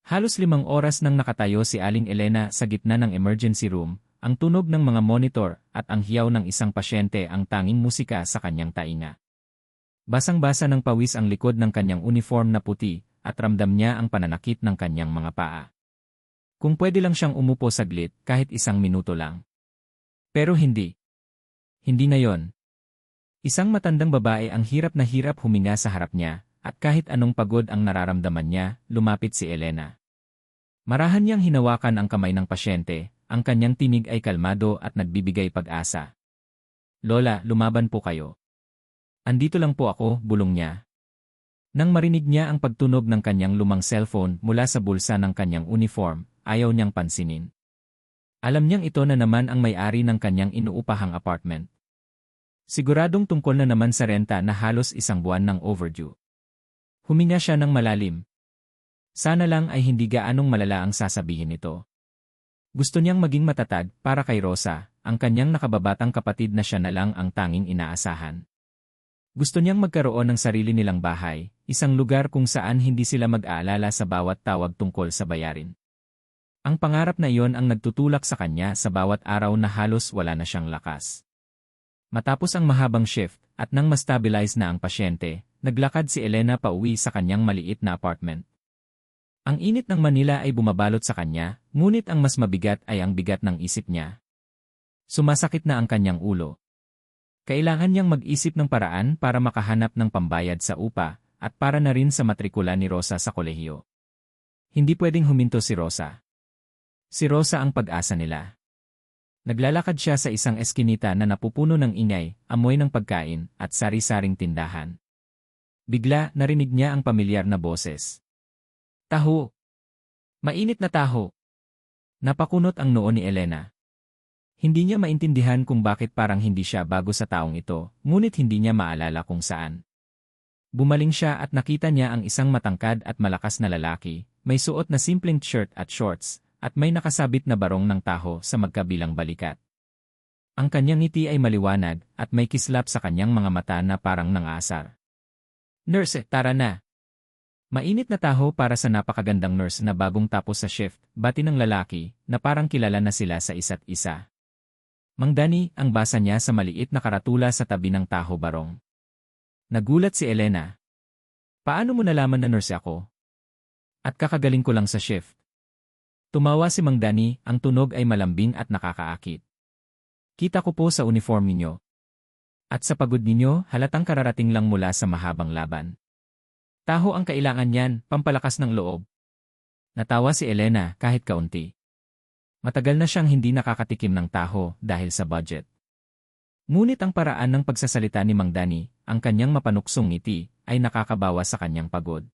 Halos 5 oras nang nakatayo si Aling Elena sa gitna ng emergency room, ang tunog ng mga monitor at ang hiyaw ng isang pasyente ang tanging musika sa kanyang tainga. Basang-basa ng pawis ang likod ng kanyang uniform na puti at ramdam niya ang pananakit ng kanyang mga paa. Kung pwede lang siyang umupo saglit kahit 1 minuto lang. Pero hindi. Hindi na yon. Isang matandang babae ang hirap na hirap huminga sa harap niya at kahit anong pagod ang nararamdaman niya, lumapit si Elena. Marahan niyang hinawakan ang kamay ng pasyente, ang kanyang tinig ay kalmado at nagbibigay pag-asa. "Lola, lumaban po kayo. Andito lang po ako," bulong niya. Nang marinig niya ang pagtunog ng kanyang lumang cellphone mula sa bulsa ng kanyang uniform, ayaw niyang pansinin. Alam niyang ito na naman ang may-ari ng kanyang inuupahang apartment. Siguradong tungkol na naman sa renta na halos 1 buwan ng overdue. Huminga siya ng malalim. Sana lang ay hindi gaanong malala ang sasabihin nito. Gusto niyang maging matatag para kay Rosa, ang kanyang nakababatang kapatid na siya na lang ang tanging inaasahan. Gusto niyang magkaroon ng sarili nilang bahay, isang lugar kung saan hindi sila mag-aalala sa bawat tawag tungkol sa bayarin. Ang pangarap na iyon ang nagtutulak sa kanya sa bawat araw na halos wala na siyang lakas. Matapos ang mahabang shift at nang ma-stabilize na ang pasyente, naglakad si Elena pauwi sa kanyang maliit na apartment. Ang init ng Manila ay bumabalot sa kanya, ngunit ang mas mabigat ay ang bigat ng isip niya. Sumasakit na ang kanyang ulo. Kailangan niyang mag-isip ng paraan para makahanap ng pambayad sa upa at para na rin sa matrikula ni Rosa sa kolehiyo. Hindi pwedeng huminto si Rosa. Si Rosa ang pag-asa nila. Naglalakad siya sa isang eskinita na napupuno ng ingay, amoy ng pagkain at sari-saring tindahan. Bigla narinig niya ang pamilyar na boses. "Taho! Mainit na taho!" Napakunot ang noo ni Elena. Hindi niya maintindihan kung bakit parang hindi siya bago sa taong ito, ngunit hindi niya maalala kung saan. Bumaling siya at nakita niya ang isang matangkad at malakas na lalaki, may suot na simpleng shirt at shorts, at may nakasabit na barong ng taho sa magkabilang balikat. Ang kanyang ngiti ay maliwanag at may kislap sa kanyang mga mata na parang nangasar. "Nurse, tara na." Mainit na taho para sa napakagandang nurse na bagong tapos sa shift, bati ng lalaki, na parang kilala na sila sa isa't isa. "Mang Danny," ang basa niya sa maliit na karatula sa tabi ng taho barong. Nagulat si Elena. "Paano mo nalaman na nurse ako? At kakagaling ko lang sa shift." Tumawa si Mang Danny, ang tunog ay malambing at nakakaakit. "Kita ko po sa uniform ninyo. At sa pagod ninyo, halatang kararating lang mula sa mahabang laban. Taho ang kailangan niyan, pampalakas ng loob." Natawa si Elena kahit kaunti. Matagal na siyang hindi nakakatikim ng taho dahil sa budget. Ngunit ang paraan ng pagsasalita ni Mang Danny, ang kanyang mapanuksong ngiti, ay nakakabawas sa kanyang pagod.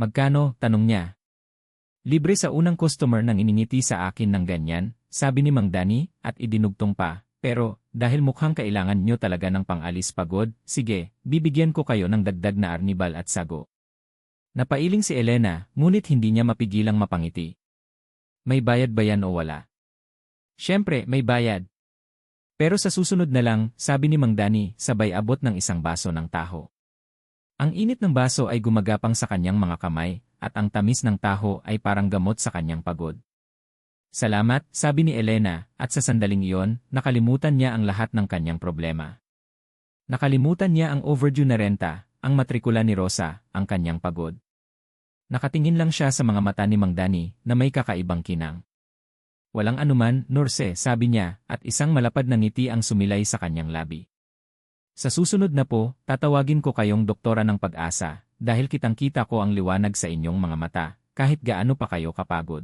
"Magkano?" tanong niya. "Libre sa unang customer nang iningiti sa akin ng ganyan," sabi ni Mang Danny at idinugtong pa. "Pero, dahil mukhang kailangan nyo talaga ng pang-alis pagod, sige, bibigyan ko kayo ng dagdag na arnibal at sago." Napailing si Elena, ngunit hindi niya mapigilang mapangiti. May bayad ba yan o wala? Siyempre, may bayad. Pero sa susunod na lang, sabi ni Mang Danny, sabay abot ng isang baso ng taho. Ang init ng baso ay gumagapang sa kanyang mga kamay, at ang tamis ng taho ay parang gamot sa kanyang pagod. "Salamat," sabi ni Elena, at sa sandaling iyon, nakalimutan niya ang lahat ng kanyang problema. Nakalimutan niya ang overdue na renta, ang matrikula ni Rosa, ang kanyang pagod. Nakatingin lang siya sa mga mata ni Mang Danny na may kakaibang kinang. "Walang anuman, nurse," sabi niya, at isang malapad na ngiti ang sumilay sa kanyang labi. "Sa susunod na po, tatawagin ko kayong doktora ng pag-asa, dahil kitang-kita ko ang liwanag sa inyong mga mata, kahit gaano pa kayo kapagod."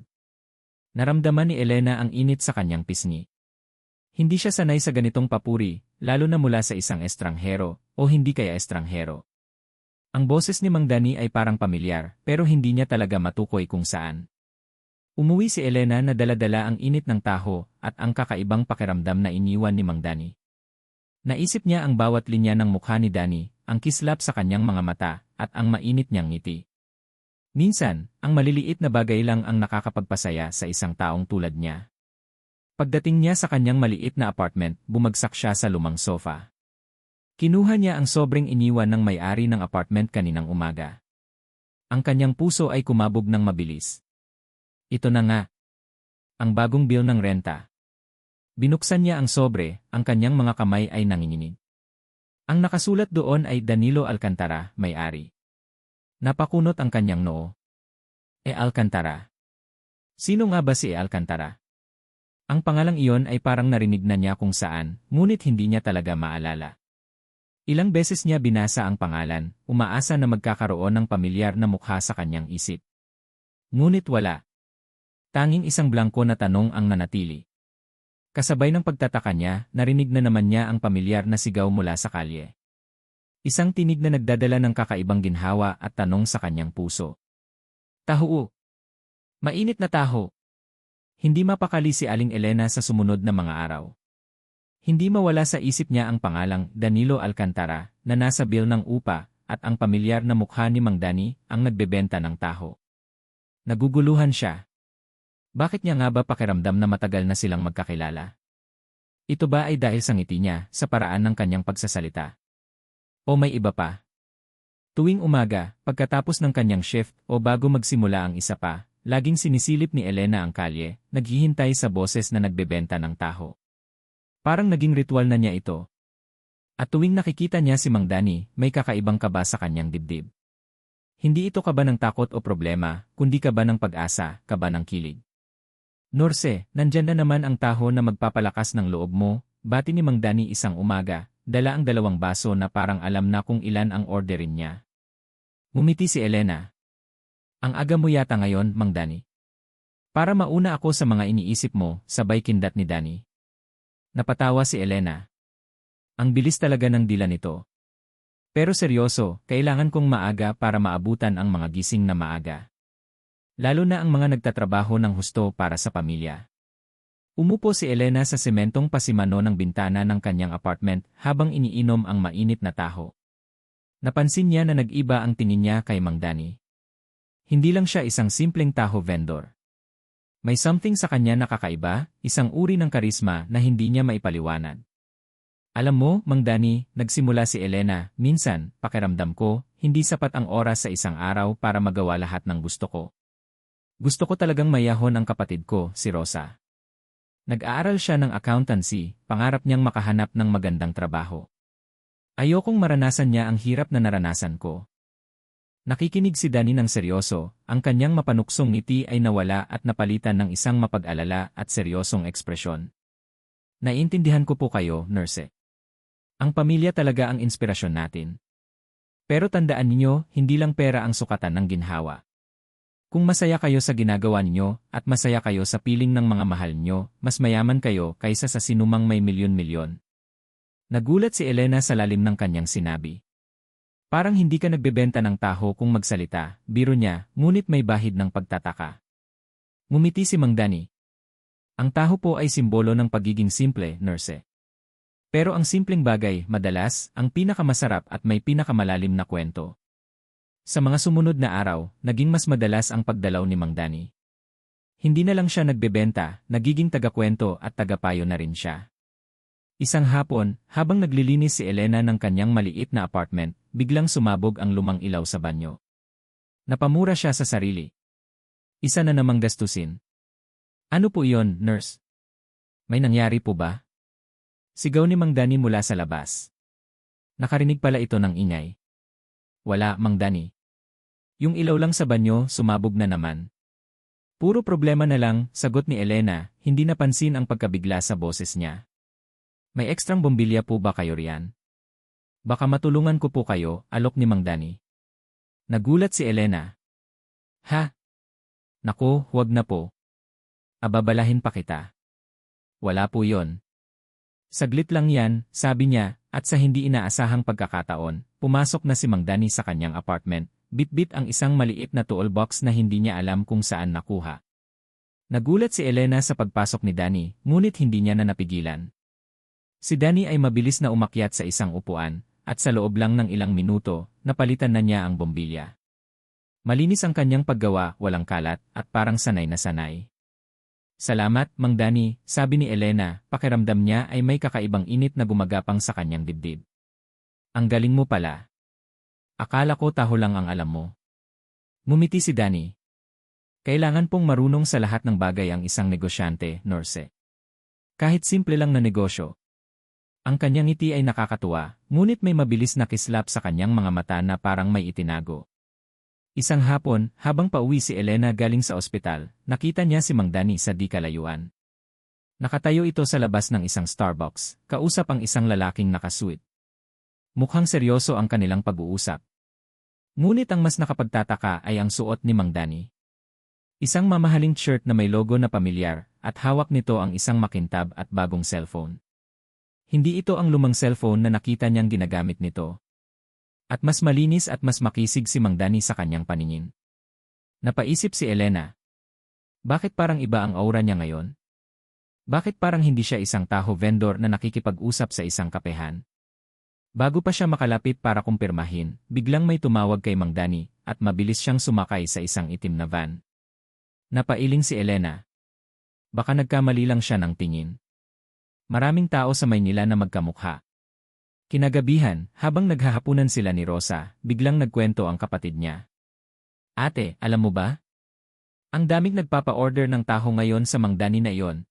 Naramdaman ni Elena ang init sa kanyang pisngi. Hindi siya sanay sa ganitong papuri, lalo na mula sa isang estranghero, o hindi kaya estranghero. Ang boses ni Mang Danny ay parang pamilyar, pero hindi niya talaga matukoy kung saan. Umuwi si Elena na dala-dala ang init ng taho at ang kakaibang pakiramdam na iniwan ni Mang Danny. Naisip niya ang bawat linya ng mukha ni Danny, ang kislap sa kanyang mga mata, at ang mainit niyang ngiti. Minsan, ang maliliit na bagay lang ang nakakapagpasaya sa isang taong tulad niya. Pagdating niya sa kanyang maliit na apartment, bumagsak siya sa lumang sofa. Kinuha niya ang sobrang iniwan ng may-ari ng apartment kaninang umaga. Ang kanyang puso ay kumabog ng mabilis. Ito na nga. Ang bagong bill ng renta. Binuksan niya ang sobre, ang kanyang mga kamay ay nanginginig. Ang nakasulat doon ay Danilo Alcantara, may-ari. Napakunot ang kanyang noo. Alcantara. Sino nga ba si Alcantara? Ang pangalang iyon ay parang narinig na niya kung saan, ngunit hindi niya talaga maalala. Ilang beses niya binasa ang pangalan, umaasa na magkakaroon ng pamilyar na mukha sa kanyang isip. Ngunit wala. Tanging isang blangko na tanong ang nanatili. Kasabay ng pagtataka niya, narinig na naman niya ang pamilyar na sigaw mula sa kalye. Isang tinig na nagdadala ng kakaibang ginhawa at tanong sa kanyang puso. Taho. Mainit na taho. Hindi mapakali si Aling Elena sa sumunod na mga araw. Hindi mawala sa isip niya ang pangalang Danilo Alcantara na nasa bill ng upa at ang pamilyar na mukha ni Mang Dani ang nagbebenta ng taho. Naguguluhan siya. Bakit niya nga ba pakiramdam na matagal na silang magkakilala? Ito ba ay dahil sa ngiti niya sa paraan ng kanyang pagsasalita? O may iba pa? Tuwing umaga, pagkatapos ng kanyang shift o bago magsimula ang isa pa, laging sinisilip ni Elena ang kalye, naghihintay sa boses na nagbebenta ng taho. Parang naging ritual na niya ito. At tuwing nakikita niya si Mang Dani, may kakaibang kaba sa kanyang dibdib. Hindi ito kaba ng takot o problema, kundi kaba ng pag-asa, kaba ng kilig. Norse, nandyan na naman ang taho na magpapalakas ng loob mo, bati ni Mang Dani isang umaga, dala ang 2 baso na parang alam na kung ilan ang orderin niya. Ngumiti si Elena. Ang aga mo yata ngayon, Mang Dani. Para mauna ako sa mga iniisip mo, sabay kindat ni Dani. Napatawa si Elena. Ang bilis talaga ng dila nito. Pero seryoso, kailangan kong maaga para maabutan ang mga gising na maaga. Lalo na ang mga nagtatrabaho ng husto para sa pamilya. Umupo si Elena sa sementong pasimano ng bintana ng kanyang apartment habang iniinom ang mainit na taho. Napansin niya na nag-iba ang tingin niya kay Mang Dani. Hindi lang siya isang simpleng taho vendor. May something sa kanya na kakaiba, isang uri ng karisma na hindi niya maipaliwanag. Alam mo, Mang Dani, nagsimula si Elena, minsan, pakiramdam ko, hindi sapat ang oras sa isang araw para magawa lahat ng gusto ko. Gusto ko talagang mayahon ang kapatid ko, si Rosa. Nag-aaral siya ng accountancy, pangarap niyang makahanap ng magandang trabaho. Ayokong maranasan niya ang hirap na naranasan ko. Nakikinig si Dani ng seryoso, ang kanyang mapanuksong ngiti ay nawala at napalitan ng isang mapag-alala at seryosong ekspresyon. Naiintindihan ko po kayo, nurse. Ang pamilya talaga ang inspirasyon natin. Pero tandaan ninyo, hindi lang pera ang sukatan ng ginhawa. Kung masaya kayo sa ginagawa ninyo at masaya kayo sa piling ng mga mahal nyo, mas mayaman kayo kaysa sa sinumang may milyon-milyon. Nagulat si Elena sa lalim ng kanyang sinabi. Parang hindi ka nagbebenta ng taho kung magsalita, biro niya, ngunit may bahid ng pagtataka. Ngumiti si Mang Dani. Ang taho po ay simbolo ng pagiging simple, nurse. Pero ang simpleng bagay, madalas, ang pinakamasarap at may pinakamalalim na kwento. Sa mga sumunod na araw, naging mas madalas ang pagdalaw ni Mang Dani. Hindi na lang siya nagbebenta, nagiging tagakwento at tagapayo na rin siya. Isang hapon, habang naglilinis si Elena ng kanyang maliit na apartment, biglang sumabog ang lumang ilaw sa banyo. Napamura siya sa sarili. Isa na namang gastusin. Ano po iyon, nurse? May nangyari po ba? Sigaw ni Mang Dani mula sa labas. Nakarinig pala ito ng ingay. Wala, Mang Dani. Yung ilaw lang sa banyo, sumabog na naman. Puro problema na lang, sagot ni Elena, hindi napansin ang pagkabigla sa boses niya. May ekstrang bombilya po ba kayo riyan? Baka matulungan ko po kayo, alok ni Mang Dani. Nagulat si Elena. Ha? Naku, huwag na po. Ababalahin pa kita. Wala po yon. Saglit lang yan, sabi niya, at sa hindi inaasahang pagkakataon, pumasok na si Mang Dani sa kanyang apartment, bit-bit ang isang maliit na toolbox na hindi niya alam kung saan nakuha. Nagulat si Elena sa pagpasok ni Dani, ngunit hindi niya na napigilan. Si Dani ay mabilis na umakyat sa isang upuan, at sa loob lang ng ilang minuto, napalitan na niya ang bombilya. Malinis ang kanyang paggawa, walang kalat, at parang sanay na sanay. Salamat, Mang Dani, sabi ni Elena, pakiramdam niya ay may kakaibang init na gumagapang sa kanyang dibdib. Ang galing mo pala. Akala ko taho lang ang alam mo. Ngumiti si Dani. Kailangan pong marunong sa lahat ng bagay ang isang negosyante, Norse. Kahit simple lang na negosyo. Ang kanyang ngiti ay nakakatuwa, ngunit may mabilis na kislap sa kanyang mga mata na parang may itinago. Isang hapon, habang pauwi si Elena galing sa ospital, nakita niya si Mang Danny sa di kalayuan. Nakatayo ito sa labas ng isang Starbucks, kausap ang isang lalaking nakasuit. Mukhang seryoso ang kanilang pag-uusap. Ngunit ang mas nakapagtataka ay ang suot ni Mang Danny. Isang mamahaling shirt na may logo na pamilyar, at hawak nito ang isang makintab at bagong cellphone. Hindi ito ang lumang cellphone na nakita niyang ginagamit nito. At mas malinis at mas makisig si Mang Danny sa kanyang paningin. Napaisip si Elena. Bakit parang iba ang aura niya ngayon? Bakit parang hindi siya isang taho vendor na nakikipag-usap sa isang kapehan? Bago pa siya makalapit para kumpirmahin, biglang may tumawag kay Mang Danny, at mabilis siyang sumakay sa isang itim na van. Napailing si Elena. Baka nagkamali lang siya ng tingin. Maraming tao sa Maynila na magkamukha. Kinagabihan, habang naghahapunan sila ni Rosa, biglang nagkwento ang kapatid niya. Ate, alam mo ba? Ang daming nagpapa-order ng taho ngayon sa Mang Danny na iyon.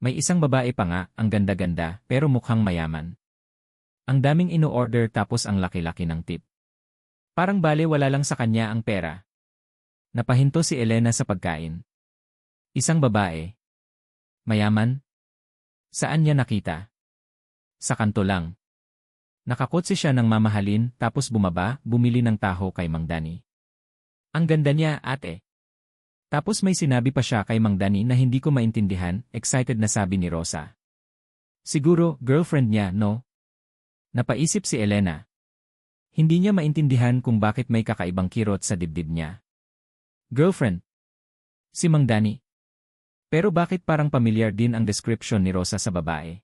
May isang babae pa nga, ang ganda-ganda, pero mukhang mayaman. Ang daming ino-order tapos ang laki-laki ng tip. Parang bale wala lang sa kanya ang pera. Napahinto si Elena sa pagkain. Isang babae. Mayaman? Saan niya nakita? Sa kanto lang. Nakakotse siya ng mamahalin tapos bumaba, bumili ng taho kay Mang Danny. Ang ganda niya, ate. Tapos may sinabi pa siya kay Mang Danny na hindi ko maintindihan, excited na sabi ni Rosa. Siguro, girlfriend niya, no? Napaisip si Elena. Hindi niya maintindihan kung bakit may kakaibang kirot sa dibdib niya. Girlfriend? Si Mang Danny? Pero bakit parang pamilyar din ang description ni Rosa sa babae?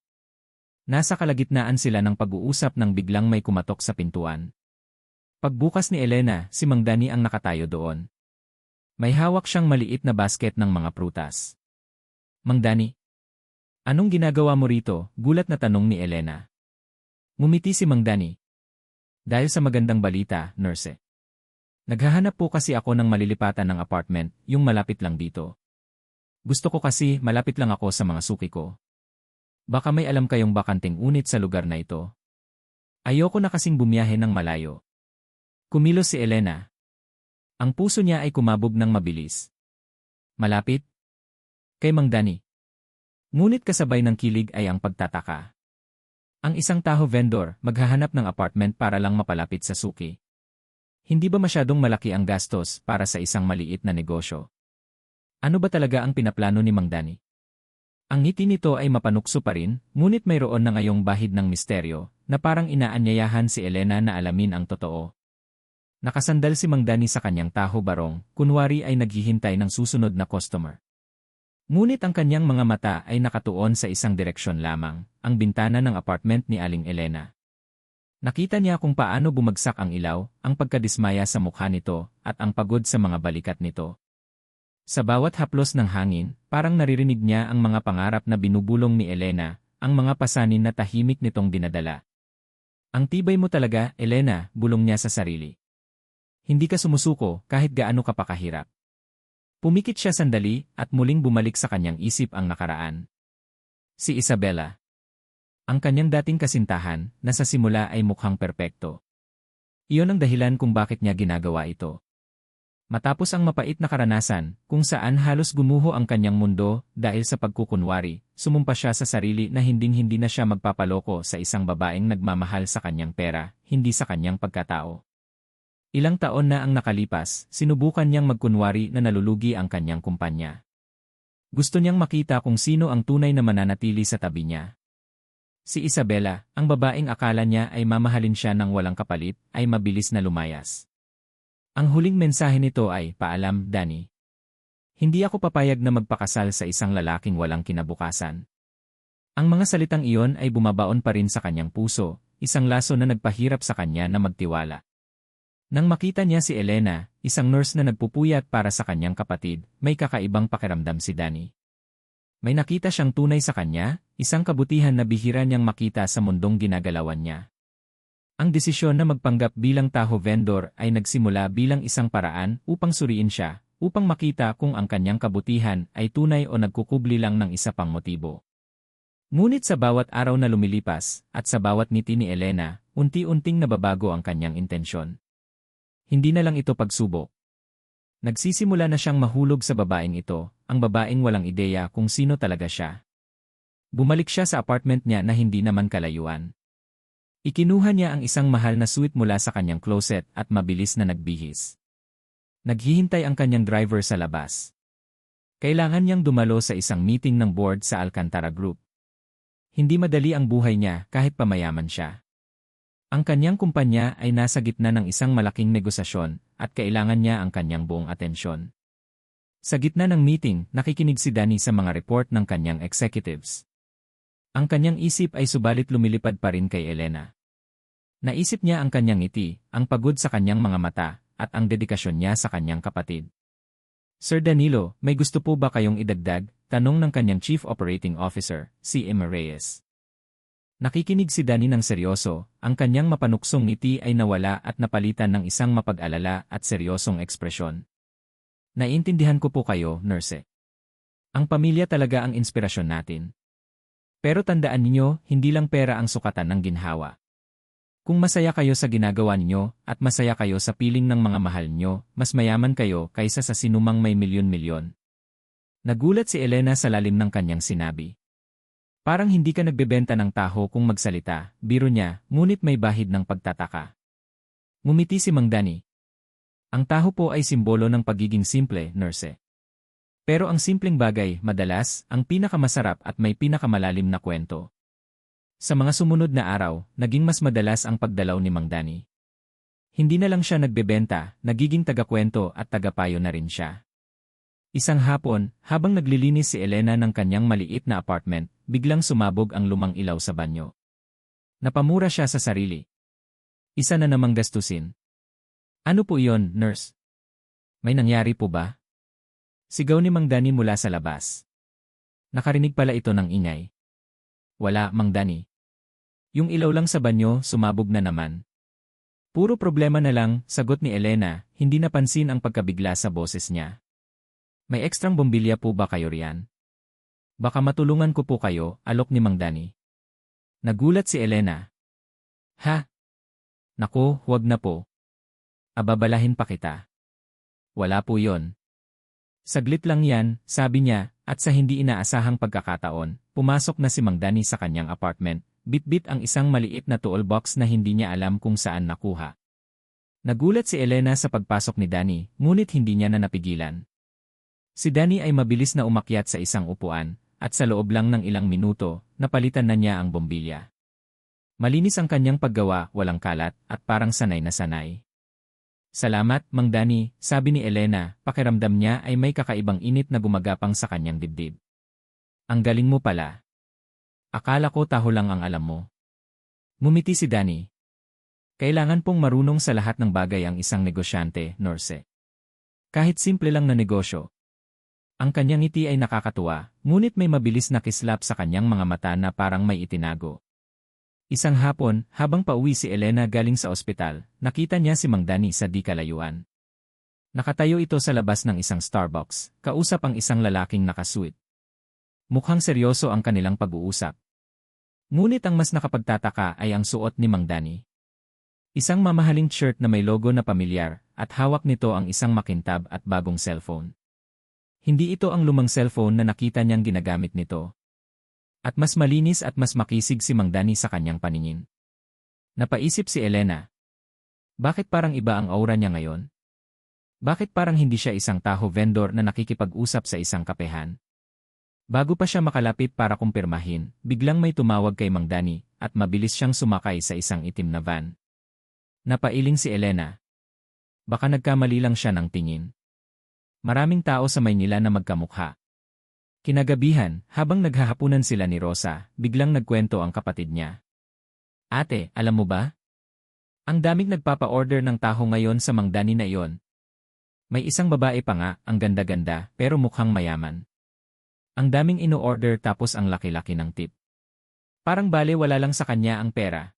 Nasa kalagitnaan sila ng pag-uusap nang biglang may kumatok sa pintuan. Pagbukas ni Elena, si Mang Danny ang nakatayo doon. May hawak siyang maliit na basket ng mga prutas. Mang Danny? Anong ginagawa mo rito? Gulat na tanong ni Elena. Ngumiti si Mang Danny. Dahil sa magandang balita, nurse. Naghahanap po kasi ako ng malilipatan ng apartment, yung malapit lang dito. Gusto ko kasi malapit lang ako sa mga suki ko. Baka may alam kayong bakanting unit sa lugar na ito. Ayoko na kasing bumiyahe ng malayo. Kumilos si Elena. Ang puso niya ay kumabog ng mabilis. Malapit? Kay Mang Danny. Ngunit kasabay ng kilig ay ang pagtataka. Ang isang taho vendor maghahanap ng apartment para lang mapalapit sa suki. Hindi ba masyadong malaki ang gastos para sa isang maliit na negosyo? Ano ba talaga ang pinaplano ni Mang Danny? Ang ngiti nito ay mapanukso pa rin, ngunit mayroon na ngayong bahid ng misteryo na parang inaanyayahan si Elena na alamin ang totoo. Nakasandal si Mang Danny sa kanyang taho barong, kunwari ay naghihintay ng susunod na customer. Ngunit ang kanyang mga mata ay nakatuon sa isang direksyon lamang, ang bintana ng apartment ni Aling Elena. Nakita niya kung paano bumagsak ang ilaw, ang pagkadismaya sa mukha nito, at ang pagod sa mga balikat nito. Sa bawat haplos ng hangin, parang naririnig niya ang mga pangarap na binubulong ni Elena, ang mga pasanin na tahimik nitong dinadala. Ang tibay mo talaga, Elena, bulong niya sa sarili. Hindi ka sumusuko kahit gaano ka pa kahirap. Pumikit siya sandali at muling bumalik sa kanyang isip ang nakaraan. Si Isabela. Ang kanyang dating kasintahan na sa simula ay mukhang perpekto. Iyon ang dahilan kung bakit niya ginagawa ito. Matapos ang mapait na karanasan, kung saan halos gumuho ang kanyang mundo dahil sa pagkukunwari, sumumpa siya sa sarili na hinding-hindi na siya magpapaloko sa isang babaeng nagmamahal sa kanyang pera, hindi sa kanyang pagkatao. Ilang taon na ang nakalipas, sinubukan niyang magkunwari na nalulugi ang kanyang kumpanya. Gusto niyang makita kung sino ang tunay na mananatili sa tabi niya. Si Isabela, ang babaeng akala niya ay mamahalin siya ng walang kapalit, ay mabilis na lumayas. Ang huling mensahe nito ay, "Paalam, Danny. Hindi ako papayag na magpakasal sa isang lalaking walang kinabukasan." Ang mga salitang iyon ay bumabaon pa rin sa kanyang puso, isang laso na nagpahirap sa kanya na magtiwala. Nang makita niya si Elena, isang nurse na nagpupuyat para sa kanyang kapatid, may kakaibang pakiramdam si Danny. May nakita siyang tunay sa kanya, isang kabutihan na bihira niyang makita sa mundong ginagalawan niya. Ang desisyon na magpanggap bilang taho vendor ay nagsimula bilang isang paraan upang suriin siya, upang makita kung ang kanyang kabutihan ay tunay o nagkukubli lang ng isa pang motibo. Ngunit sa bawat araw na lumilipas, at sa bawat ngiti ni Elena, unti-unting nababago ang kanyang intensyon. Hindi na lang ito pagsubok. Nagsisimula na siyang mahulog sa babaeng ito, ang babaeng walang ideya kung sino talaga siya. Bumalik siya sa apartment niya na hindi naman kalayuan. Ikinuha niya ang isang mahal na suite mula sa kanyang closet at mabilis na nagbihis. Naghihintay ang kanyang driver sa labas. Kailangan niyang dumalo sa isang meeting ng board sa Alcantara Group. Hindi madali ang buhay niya kahit pamayaman siya. Ang kanyang kumpanya ay nasa gitna ng isang malaking negosasyon at kailangan niya ang kanyang buong atensyon. Sa gitna ng meeting, nakikinig si Danny sa mga report ng kanyang executives. Ang kanyang isip ay subalit lumilipad pa rin kay Elena. Naisip niya ang kanyang ngiti, ang pagod sa kanyang mga mata, at ang dedikasyon niya sa kanyang kapatid. Sir Danilo, may gusto po ba kayong idagdag? Tanong ng kanyang Chief Operating Officer, si Emma Reyes. Nakikinig si Danny ng seryoso, ang kanyang mapanuksong ngiti ay nawala at napalitan ng isang mapag-alala at seryosong ekspresyon. Naiintindihan ko po kayo, nurse. Ang pamilya talaga ang inspirasyon natin. Pero tandaan ninyo, hindi lang pera ang sukatan ng ginhawa. Kung masaya kayo sa ginagawa ninyo at masaya kayo sa piling ng mga mahal nyo, mas mayaman kayo kaysa sa sinumang may milyon-milyon. Nagulat si Elena sa lalim ng kanyang sinabi. Parang hindi ka nagbebenta ng taho kung magsalita, biro niya, ngunit may bahid ng pagtataka. Ngumiti si Mang Danny. Ang taho po ay simbolo ng pagiging simple, nurse. Pero ang simpleng bagay, madalas, ang pinakamasarap at may pinakamalalim na kwento. Sa mga sumunod na araw, naging mas madalas ang pagdalaw ni Mang Danny. Hindi na lang siya nagbebenta, nagiging tagakwento at tagapayo na rin siya. Isang hapon, habang naglilinis si Elena ng kanyang maliit na apartment, biglang sumabog ang lumang ilaw sa banyo. Napamura siya sa sarili. Isa na namang gastusin. Ano po iyon, nurse? May nangyari po ba? Sigaw ni Mang Danny mula sa labas. Nakarinig pala ito ng ingay. Wala, Mang Danny. Yung ilaw lang sa banyo, sumabog na naman. Puro problema na lang, sagot ni Elena, hindi napansin ang pagkabigla sa boses niya. May ekstrang bombilya po ba kayo riyan? Baka matulungan ko po kayo, alok ni Mang Danny. Nagulat si Elena. Ha? Naku, huwag na po. Ababalahin pa kita. Wala po yon. Saglit lang yan, sabi niya, at sa hindi inaasahang pagkakataon, pumasok na si Mang Danny sa kanyang apartment, bit-bit ang isang maliit na toolbox na hindi niya alam kung saan nakuha. Nagulat si Elena sa pagpasok ni Danny, ngunit hindi niya na napigilan. Si Danny ay mabilis na umakyat sa isang upuan, at sa loob lang ng ilang minuto, napalitan na niya ang bombilya. Malinis ang kanyang paggawa, walang kalat, at parang sanay na sanay. Salamat, Mang Danny, sabi ni Elena, pakiramdam niya ay may kakaibang init na gumagapang sa kanyang dibdib. Ang galing mo pala. Akala ko taho lang ang alam mo. Ngumiti si Danny. Kailangan pong marunong sa lahat ng bagay ang isang negosyante, nurse. Kahit simple lang na negosyo. Ang kanyang ngiti ay nakakatuwa, ngunit may mabilis na kislap sa kanyang mga mata na parang may itinago. Isang hapon, habang pauwi si Elena galing sa ospital, nakita niya si Mang Danny sa di kalayuan. Nakatayo ito sa labas ng isang Starbucks, kausap ang isang lalaking nakasuit. Mukhang seryoso ang kanilang pag-uusap. Ngunit ang mas nakapagtataka ay ang suot ni Mang Danny. Isang mamahaling shirt na may logo na pamilyar, at hawak nito ang isang makintab at bagong cellphone. Hindi ito ang lumang cellphone na nakita niyang ginagamit nito. At mas malinis at mas makisig si Mang Danny sa kanyang paningin. Napaisip si Elena. Bakit parang iba ang aura niya ngayon? Bakit parang hindi siya isang taho vendor na nakikipag-usap sa isang kapehan? Bago pa siya makalapit para kumpirmahin, biglang may tumawag kay Mang Danny at mabilis siyang sumakay sa isang itim na van. Napailing si Elena. Baka nagkamali lang siya ng tingin. Maraming tao sa Maynila na magkamukha. Kinagabihan, habang naghahapunan sila ni Rosa, biglang nagkwento ang kapatid niya. Ate, alam mo ba? Ang daming nagpapa-order ng taho ngayon sa Mang Danny na iyon. May isang babae pa nga, ang ganda-ganda, pero mukhang mayaman. Ang daming ino-order tapos ang laki-laki ng tip. Parang bale wala lang sa kanya ang pera.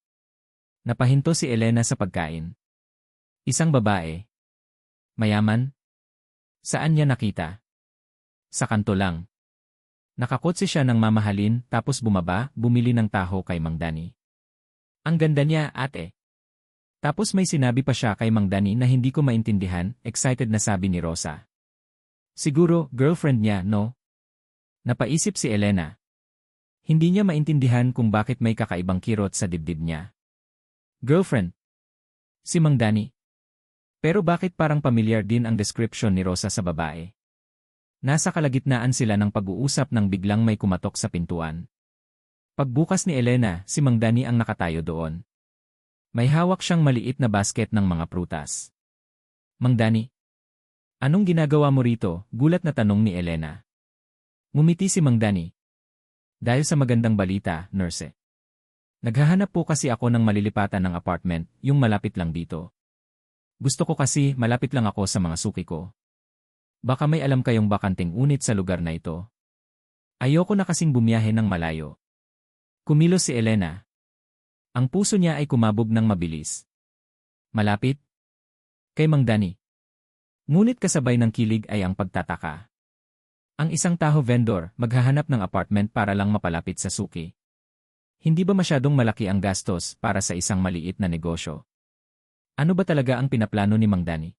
Napahinto si Elena sa pagkain. Isang babae. Mayaman? Saan niya nakita? Sa kanto lang. Nakakotse siya ng mamahalin tapos bumaba, bumili ng taho kay Mang Dani. Ang ganda niya, ate. Tapos may sinabi pa siya kay Mang Dani na hindi ko maintindihan, excited na sabi ni Rosa. Siguro, girlfriend niya, no? Napaisip si Elena. Hindi niya maintindihan kung bakit may kakaibang kirot sa dibdib niya. Girlfriend? Si Mang Dani. Pero bakit parang pamilyar din ang description ni Rosa sa babae? Nasa kalagitnaan sila ng pag-uusap nang biglang may kumatok sa pintuan. Pagbukas ni Elena, si Mang Dani ang nakatayo doon. May hawak siyang maliit na basket ng mga prutas. Mang Dani, anong ginagawa mo rito? Gulat na tanong ni Elena. Ngumiti si Mang Dani. Dahil sa magandang balita, nurse. Naghahanap po kasi ako ng malilipatan ng apartment, yung malapit lang dito. Gusto ko kasi malapit lang ako sa mga suki ko. Baka may alam kayong bakanting unit sa lugar na ito. Ayoko na kasing bumiyahe ng malayo. Kumilos si Elena. Ang puso niya ay kumabog ng mabilis. Malapit? Kay Mang Dani. Ngunit kasabay ng kilig ay ang pagtataka. Ang isang taho vendor maghahanap ng apartment para lang mapalapit sa suki. Hindi ba masyadong malaki ang gastos para sa isang maliit na negosyo? Ano ba talaga ang pinaplano ni Mang Dani?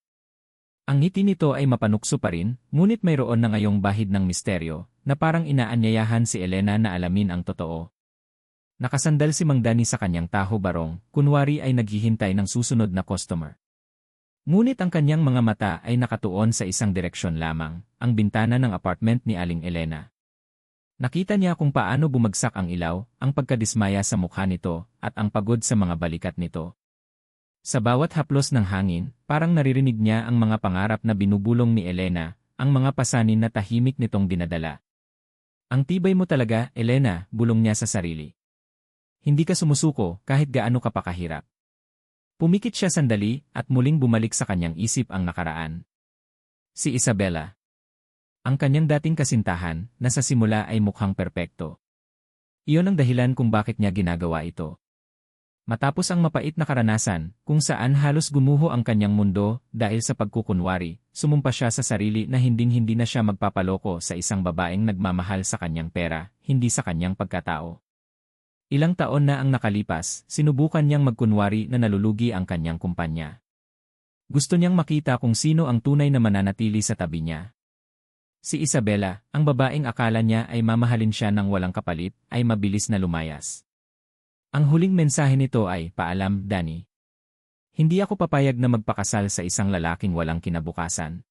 Ang ngiti nito ay mapanukso pa rin, ngunit mayroon na ngayong bahid ng misteryo, na parang inaanyayahan si Elena na alamin ang totoo. Nakasandal si Mang Dani sa kanyang taho barong, kunwari ay naghihintay ng susunod na customer. Ngunit ang kanyang mga mata ay nakatuon sa isang direksyon lamang, ang bintana ng apartment ni Aling Elena. Nakita niya kung paano bumagsak ang ilaw, ang pagkadismaya sa mukha nito, at ang pagod sa mga balikat nito. Sa bawat haplos ng hangin, parang naririnig niya ang mga pangarap na binubulong ni Elena, ang mga pasanin na tahimik nitong dinadala. Ang tibay mo talaga, Elena, bulong niya sa sarili. Hindi ka sumusuko kahit gaano ka pa kahirap. Pumikit siya sandali at muling bumalik sa kanyang isip ang nakaraan. Si Isabela. Ang kanyang dating kasintahan, na sa simula ay mukhang perpekto. Iyon ang dahilan kung bakit niya ginagawa ito. Matapos ang mapait na karanasan, kung saan halos gumuho ang kanyang mundo dahil sa pagkukunwari, sumumpa siya sa sarili na hinding-hindi na siya magpapaloko sa isang babaeng nagmamahal sa kanyang pera, hindi sa kanyang pagkatao. Ilang taon na ang nakalipas, sinubukan niyang magkunwari na nalulugi ang kanyang kumpanya. Gusto niyang makita kung sino ang tunay na mananatili sa tabi niya. Si Isabela, ang babaeng akala niya ay mamahalin siya ng walang kapalit, ay mabilis na lumayas. Ang huling mensahe nito ay, paalam, Dani. Hindi ako papayag na magpakasal sa isang lalaking walang kinabukasan.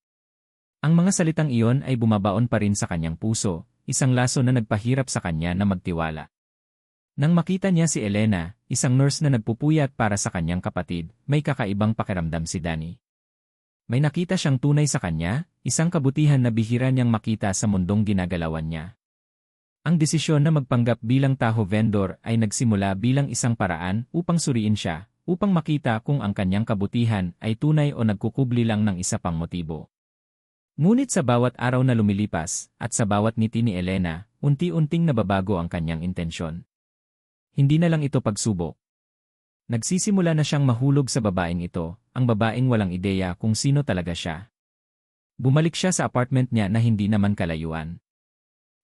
Ang mga salitang iyon ay bumabaon pa rin sa kanyang puso, isang laso na nagpahirap sa kanya na magtiwala. Nang makita niya si Elena, isang nurse na nagpupuyat para sa kanyang kapatid, may kakaibang pakiramdam si Dani. May nakita siyang tunay sa kanya, isang kabutihan na bihira niyang makita sa mundong ginagalawan niya. Ang desisyon na magpanggap bilang taho vendor ay nagsimula bilang isang paraan upang suriin siya, upang makita kung ang kanyang kabutihan ay tunay o nagkukubli lang ng isa pang motibo. Ngunit sa bawat araw na lumilipas, at sa bawat ngiti ni Elena, unti-unting nababago ang kanyang intensyon. Hindi na lang ito pagsubok. Nagsisimula na siyang mahulog sa babaeng ito, ang babaeng walang ideya kung sino talaga siya. Bumalik siya sa apartment niya na hindi naman kalayuan.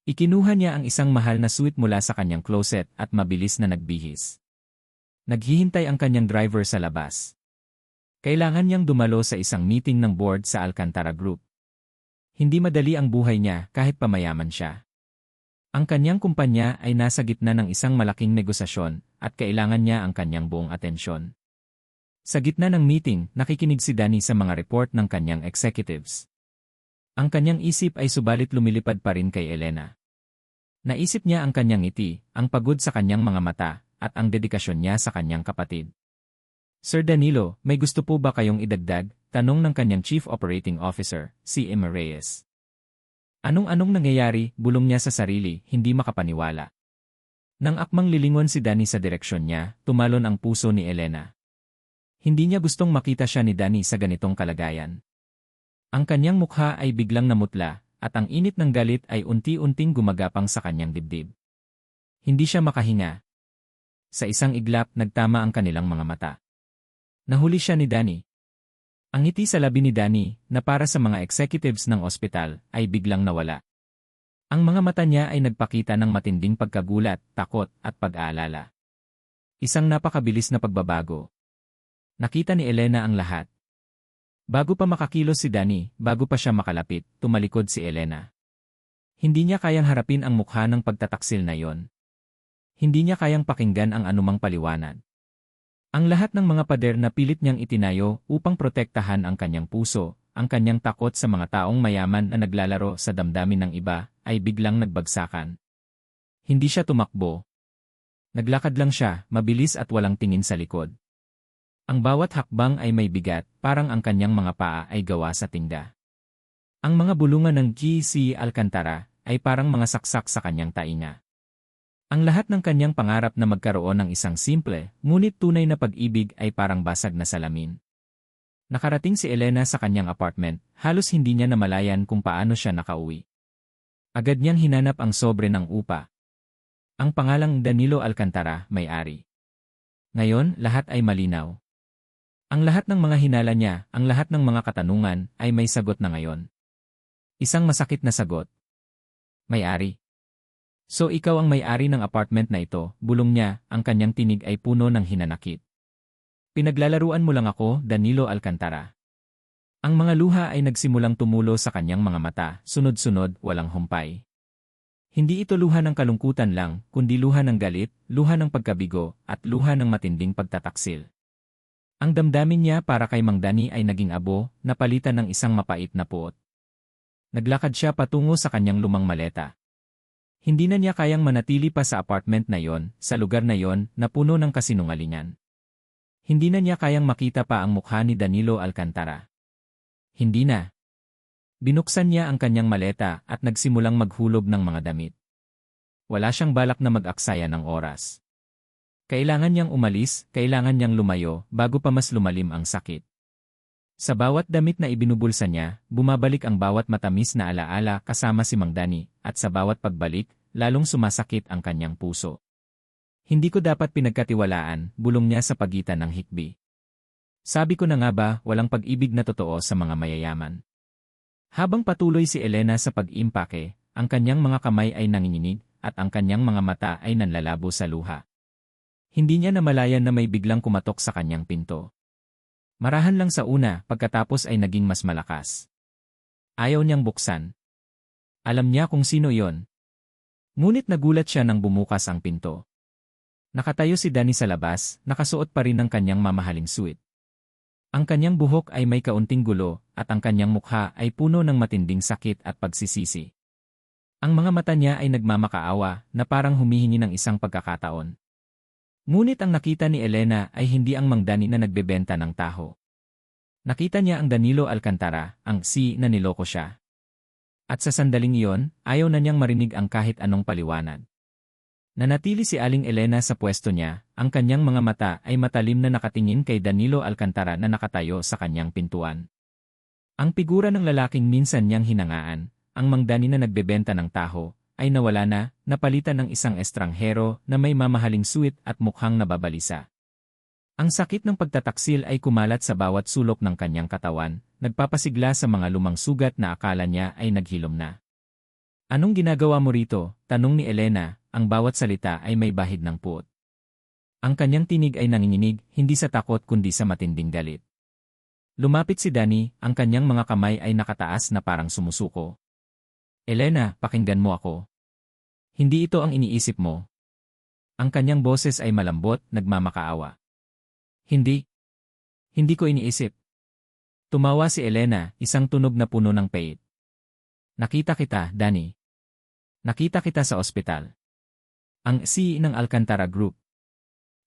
Ikinuha niya ang isang mahal na suite mula sa kanyang closet at mabilis na nagbihis. Naghihintay ang kanyang driver sa labas. Kailangan niyang dumalo sa isang meeting ng board sa Alcantara Group. Hindi madali ang buhay niya kahit pamayaman siya. Ang kanyang kumpanya ay nasa gitna ng isang malaking negosasyon at kailangan niya ang kanyang buong atensyon. Sa gitna ng meeting, nakikinig si Dani sa mga report ng kanyang executives. Ang kanyang isip ay subalit lumilipad pa rin kay Elena. Naisip niya ang kanyang ngiti, ang pagod sa kanyang mga mata, at ang dedikasyon niya sa kanyang kapatid. Sir Danilo, may gusto po ba kayong idagdag? Tanong ng kanyang Chief Operating Officer, si Emma Reyes. Anong nangyayari? Bulong niya sa sarili, hindi makapaniwala. Nang akmang lilingon si Dani sa direksyon niya, tumalon ang puso ni Elena. Hindi niya gustong makita siya ni Dani sa ganitong kalagayan. Ang kanyang mukha ay biglang namutla, at ang init ng galit ay unti-unting gumagapang sa kanyang dibdib. Hindi siya makahinga. Sa isang iglap, nagtama ang kanilang mga mata. Nahuli siya ni Dani. Ang ngiti sa labi ni Danny, na para sa mga executives ng ospital, ay biglang nawala. Ang mga mata niya ay nagpakita ng matinding pagkagulat, takot, at pag-aalala. Isang napakabilis na pagbabago. Nakita ni Elena ang lahat. Bago pa makakilos si Danny, bago pa siya makalapit, tumalikod si Elena. Hindi niya kayang harapin ang mukha ng pagtataksil na yon. Hindi niya kayang pakinggan ang anumang paliwanag. Ang lahat ng mga pader na pilit niyang itinayo upang protektahan ang kanyang puso, ang kanyang takot sa mga taong mayaman na naglalaro sa damdamin ng iba, ay biglang nagbagsakan. Hindi siya tumakbo. Naglakad lang siya, mabilis at walang tingin sa likod. Ang bawat hakbang ay may bigat, parang ang kanyang mga paa ay gawa sa tinda. Ang mga bulungan ng G.C. Alcantara ay parang mga saksak sa kanyang tainga. Ang lahat ng kanyang pangarap na magkaroon ng isang simple, ngunit tunay na pag-ibig ay parang basag na salamin. Nakarating si Elena sa kanyang apartment, halos hindi niya namalayan kung paano siya nakauwi. Agad niyang hinanap ang sobre ng upa. Ang pangalang Danilo Alcantara, may-ari. Ngayon, lahat ay malinaw. Ang lahat ng mga hinala niya, ang lahat ng mga katanungan, ay may sagot na ngayon. Isang masakit na sagot. May-ari. So ikaw ang may-ari ng apartment na ito, bulong niya, ang kanyang tinig ay puno ng hinanakit. Pinaglalaruan mo lang ako, Danilo Alcantara. Ang mga luha ay nagsimulang tumulo sa kanyang mga mata, sunod-sunod, walang humpay. Hindi ito luha ng kalungkutan lang, kundi luha ng galit, luha ng pagkabigo, at luha ng matinding pagtataksil. Ang damdamin niya para kay Mang Danny ay naging abo, napalitan ng isang mapait na puot. Naglakad siya patungo sa kanyang lumang maleta. Hindi na niya kayang manatili pa sa apartment na yon, sa lugar na yon, na puno ng kasinungalingan. Hindi na niya kayang makita pa ang mukha ni Danilo Alcantara. Hindi na. Binuksan niya ang kanyang maleta at nagsimulang maghulog ng mga damit. Wala siyang balak na mag-aksaya ng oras. Kailangan niyang umalis, kailangan niyang lumayo, bago pa mas lumalim ang sakit. Sa bawat damit na ibinubulsa niya, bumabalik ang bawat matamis na alaala kasama si Mang Danny, at sa bawat pagbalik, lalong sumasakit ang kanyang puso. Hindi ko dapat pinagkatiwalaan, bulong niya sa pagitan ng hikbi. Sabi ko na nga ba, walang pag-ibig na totoo sa mga mayayaman. Habang patuloy si Elena sa pag-impake, ang kanyang mga kamay ay nanginginig, at ang kanyang mga mata ay nanlalabo sa luha. Hindi niya namalayan na may biglang kumatok sa kanyang pinto. Marahan lang sa una, pagkatapos ay naging mas malakas. Ayaw niyang buksan. Alam niya kung sino yon. Ngunit nagulat siya nang bumukas ang pinto. Nakatayo si Danny sa labas, nakasuot pa rin ng kanyang mamahaling suit. Ang kanyang buhok ay may kaunting gulo, at ang kanyang mukha ay puno ng matinding sakit at pagsisisi. Ang mga mata niya ay nagmamakaawa, na parang humihingi ng isang pagkakataon. Ngunit ang nakita ni Elena ay hindi ang Mang Danny na nagbebenta ng taho. Nakita niya ang Danilo Alcantara, ang na niloko siya. At sa sandaling iyon, ayaw na niyang marinig ang kahit anong paliwanag. Nanatili si Aling Elena sa pwesto niya, ang kanyang mga mata ay matalim na nakatingin kay Danilo Alcantara na nakatayo sa kanyang pintuan. Ang figura ng lalaking minsan niyang hinangaan, ang Mang Danny na nagbebenta ng taho, ay nawala na, napalitan ng isang estranghero na may mamahaling suit at mukhang nababalisa. Ang sakit ng pagtataksil ay kumalat sa bawat sulok ng kanyang katawan, nagpapasigla sa mga lumang sugat na akala niya ay naghilom na. Anong ginagawa mo rito? Tanong ni Elena, ang bawat salita ay may bahid ng puot. Ang kanyang tinig ay nanginginig, hindi sa takot kundi sa matinding galit. Lumapit si Danny, ang kanyang mga kamay ay nakataas na parang sumusuko. Elena, pakinggan mo ako. Hindi ito ang iniisip mo. Ang kanyang boses ay malambot, nagmamakaawa. Hindi. Hindi ko iniisip. Tumawa si Elena, isang tunog na puno ng pait. Nakita kita, Danny. Nakita kita sa ospital. Ang ng Alcantara Group.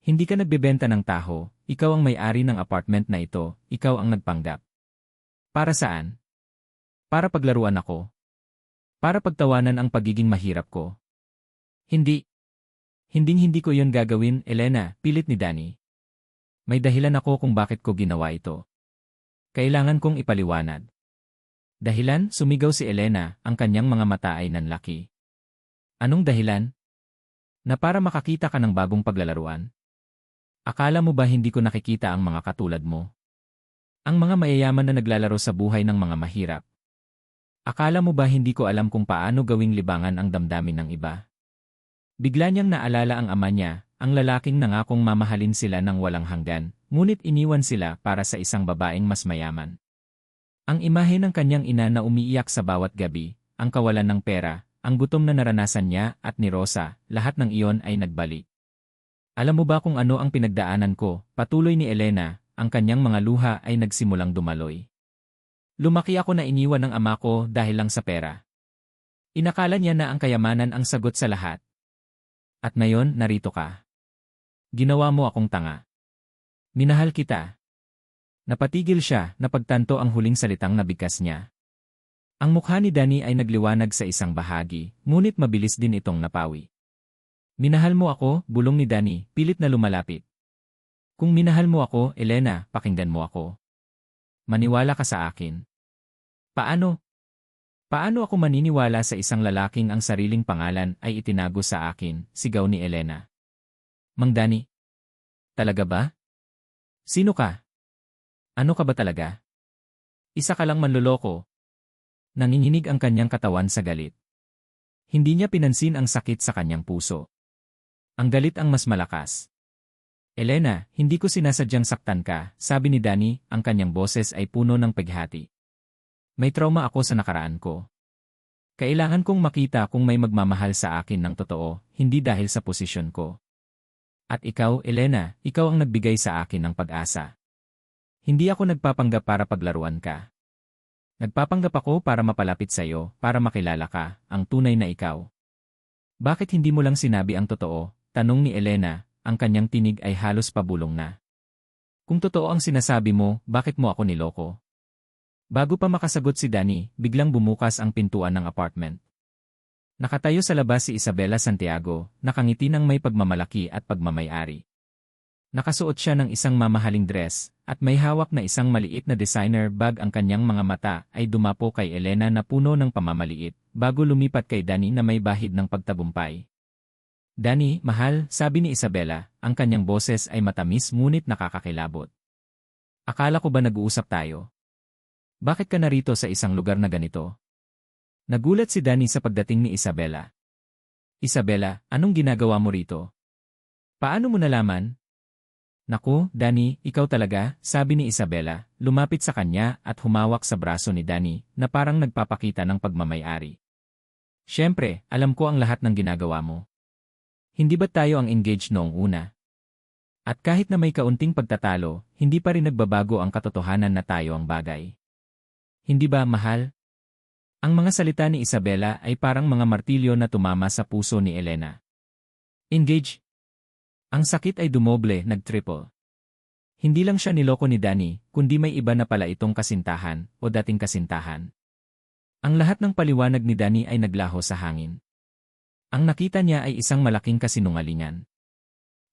Hindi ka nagbebenta ng taho, ikaw ang may-ari ng apartment na ito, ikaw ang nagpanggap. Para saan? Para paglaruan ako. Para pagtawanan ang pagiging mahirap ko. Hindi. Hinding-hindi ko yon gagawin, Elena, pilit ni Danny. May dahilan ako kung bakit ko ginawa ito. Kailangan kong ipaliwanag. Dahilan, sumigaw si Elena, ang kanyang mga mata ay nanlaki. Anong dahilan? Na para makakita ka ng bagong paglalaruan? Akala mo ba hindi ko nakikita ang mga katulad mo? Ang mga mayayaman na naglalaro sa buhay ng mga mahirap. Akala mo ba hindi ko alam kung paano gawing libangan ang damdamin ng iba? Bigla niyang naalala ang ama niya, ang lalaking nangakong mamahalin sila ng walang hanggan, ngunit iniwan sila para sa isang babaeng mas mayaman. Ang imahe ng kanyang ina na umiiyak sa bawat gabi, ang kawalan ng pera, ang gutom na naranasan niya at ni Rosa, lahat ng iyon ay nagbalik. Alam mo ba kung ano ang pinagdaanan ko? Patuloy ni Elena, ang kanyang mga luha ay nagsimulang dumaloy. Lumaki ako na iniwan ng ama ko dahil lang sa pera. Inakala niya na ang kayamanan ang sagot sa lahat. At ngayon, narito ka. Ginawa mo akong tanga. Minahal kita. Napatigil siya, napagtanto ang huling salitang nabigkas niya. Ang mukha ni Danny ay nagliwanag sa isang bahagi, ngunit mabilis din itong napawi. Minahal mo ako, bulong ni Danny, pilit na lumalapit. Kung minahal mo ako, Elena, pakinggan mo ako. Maniwala ka sa akin. Paano? Paano ako maniniwala sa isang lalaking ang sariling pangalan ay itinago sa akin, sigaw ni Elena. Mang Danny? Talaga ba? Sino ka? Ano ka ba talaga? Isa ka lang manloloko. Nanginginig ang kanyang katawan sa galit. Hindi niya pinansin ang sakit sa kanyang puso. Ang galit ang mas malakas. Elena, hindi ko sinasadyang saktan ka, sabi ni Danny, ang kanyang boses ay puno ng paghati. May trauma ako sa nakaraan ko. Kailangan kong makita kung may magmamahal sa akin ng totoo, hindi dahil sa posisyon ko. At ikaw, Elena, ikaw ang nagbigay sa akin ng pag-asa. Hindi ako nagpapanggap para paglaruan ka. Nagpapanggap ako para mapalapit sa iyo, para makilala ka, ang tunay na ikaw. Bakit hindi mo lang sinabi ang totoo? Tanong ni Elena, ang kanyang tinig ay halos pabulong na. Kung totoo ang sinasabi mo, bakit mo ako niloko? Bago pa makasagot si Danny, biglang bumukas ang pintuan ng apartment. Nakatayo sa labas si Isabela Santiago, nakangiti ng may pagmamalaki at pagmamayari. Nakasuot siya ng isang mamahaling dress, at may hawak na isang maliit na designer bag. Ang kanyang mga mata ay dumapo kay Elena na puno ng pamamaliit, bago lumipat kay Danny na may bahid ng pagtabumpay. Danny, mahal, sabi ni Isabela, ang kanyang boses ay matamis ngunit nakakakilabot. Akala ko ba nag-uusap tayo? Bakit ka narito sa isang lugar na ganito? Nagulat si Danny sa pagdating ni Isabela. Isabela, anong ginagawa mo rito? Paano mo nalaman? Naku, Danny, ikaw talaga, sabi ni Isabela, lumapit sa kanya at humawak sa braso ni Danny na parang nagpapakita ng pagmamayari. Siyempre, alam ko ang lahat ng ginagawa mo. Hindi ba tayo ang engaged noong una? At kahit na may kaunting pagtatalo, hindi pa rin nagbabago ang katotohanan na tayo ang bagay. Hindi ba, mahal? Ang mga salita ni Isabela ay parang mga martilyo na tumama sa puso ni Elena. Engage? Ang sakit ay dumoble, nag-triple. Hindi lang siya niloko ni Danny, kundi may iba na pala itong kasintahan o dating kasintahan. Ang lahat ng paliwanag ni Danny ay naglaho sa hangin. Ang nakita niya ay isang malaking kasinungalingan.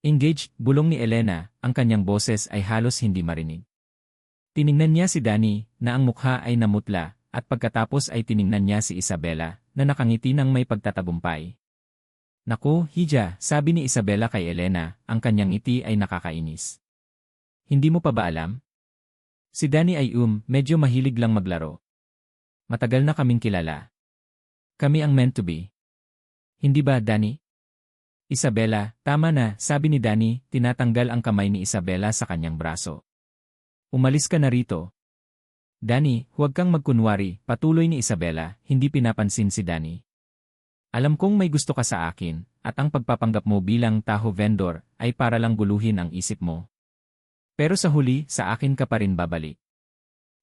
Engaged, bulong ni Elena, ang kanyang boses ay halos hindi marinig. Tiningnan niya si Danny, na ang mukha ay namutla, at pagkatapos ay tiningnan niya si Isabela, na nakangiti ng may pagtatagumpay. Naku, Hija, sabi ni Isabela kay Elena, ang kanyang ngiti ay nakakainis. Hindi mo pa ba alam? Si Danny ay medyo mahilig lang maglaro. Matagal na kaming kilala. Kami ang meant to be. Hindi ba, Danny? Isabela, tama na, sabi ni Danny, tinatanggal ang kamay ni Isabela sa kanyang braso. Umalis ka na rito. Danny, huwag kang magkunwari, patuloy ni Isabela, hindi pinapansin si Danny. Alam kong may gusto ka sa akin, at ang pagpapanggap mo bilang taho vendor ay para lang guluhin ang isip mo. Pero sa huli, sa akin ka pa rin babalik.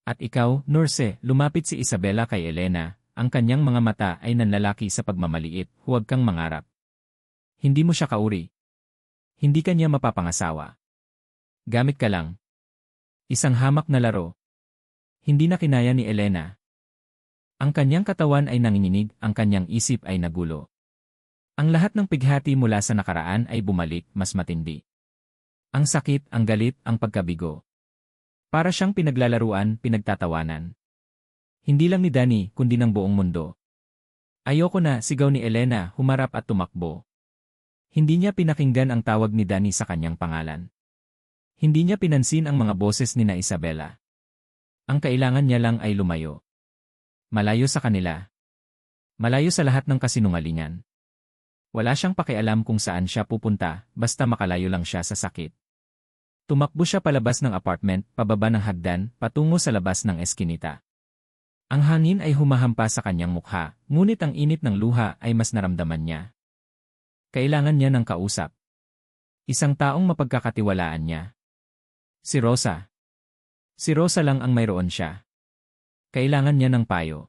At ikaw, Nurse, lumapit si Isabela kay Elena, ang kanyang mga mata ay nanlalaki sa pagmamaliit, huwag kang mangarap. Hindi mo siya kauri. Hindi ka niya mapapangasawa. Gamit ka lang. Isang hamak na laro. Hindi na kinaya ni Elena. Ang kanyang katawan ay nanginginig, ang kanyang isip ay nagulo. Ang lahat ng pighati mula sa nakaraan ay bumalik, mas matindi. Ang sakit, ang galit, ang pagkabigo. Para siyang pinaglalaruan, pinagtatawanan. Hindi lang ni Danny, kundi ng buong mundo. Ayoko na, sigaw ni Elena, humarap at tumakbo. Hindi niya pinakinggan ang tawag ni Danny sa kanyang pangalan. Hindi niya pinansin ang mga boses ni na Isabela. Ang kailangan niya lang ay lumayo. Malayo sa kanila. Malayo sa lahat ng kasinungalingan. Wala siyang pakialam kung saan siya pupunta, basta makalayo lang siya sa sakit. Tumakbo siya palabas ng apartment, pababa ng hagdan, patungo sa labas ng eskinita. Ang hangin ay humahampas sa kanyang mukha, ngunit ang init ng luha ay mas naramdaman niya. Kailangan niya ng kausap. Isang taong mapagkakatiwalaan niya. Si Rosa. Si Rosa lang ang mayroon siya. Kailangan niya ng payo.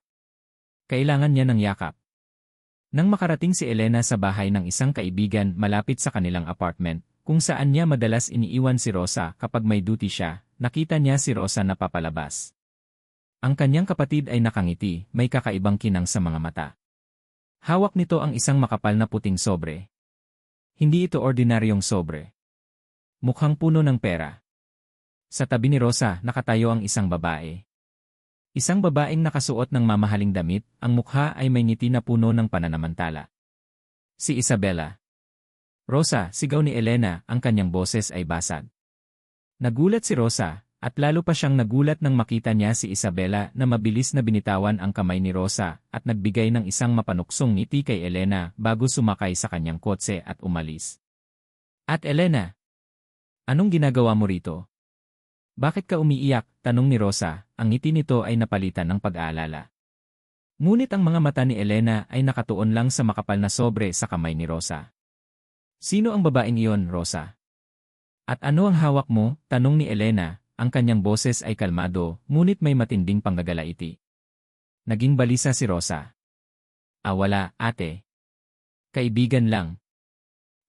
Kailangan niya ng yakap. Nang makarating si Elena sa bahay ng isang kaibigan malapit sa kanilang apartment, kung saan niya madalas iniiwan si Rosa kapag may duty siya, nakita niya si Rosa na papalabas. Ang kanyang kapatid ay nakangiti, may kakaibang kinang sa mga mata. Hawak nito ang isang makapal na puting sobre. Hindi ito ordinaryong sobre. Mukhang puno ng pera. Sa tabi ni Rosa, nakatayo ang isang babae. Isang babaeng nakasuot ng mamahaling damit, ang mukha ay may ngiti na puno ng pananamantala. Si Isabela. Rosa, sigaw ni Elena, ang kanyang boses ay basag. Nagulat si Rosa, at lalo pa siyang nagulat nang makita niya si Isabela na mabilis na binitawan ang kamay ni Rosa at nagbigay ng isang mapanuksong ngiti kay Elena bago sumakay sa kanyang kotse at umalis. At Elena, anong ginagawa mo rito? Bakit ka umiiyak? Tanong ni Rosa, ang ngiti nito ay napalitan ng pag-aalala. Ngunit ang mga mata ni Elena ay nakatuon lang sa makapal na sobre sa kamay ni Rosa. Sino ang babaeng iyon, Rosa? At ano ang hawak mo? Tanong ni Elena, ang kanyang boses ay kalmado, ngunit may matinding panggagalaiti. Naging balisa si Rosa. Wala, ate. Kaibigan lang.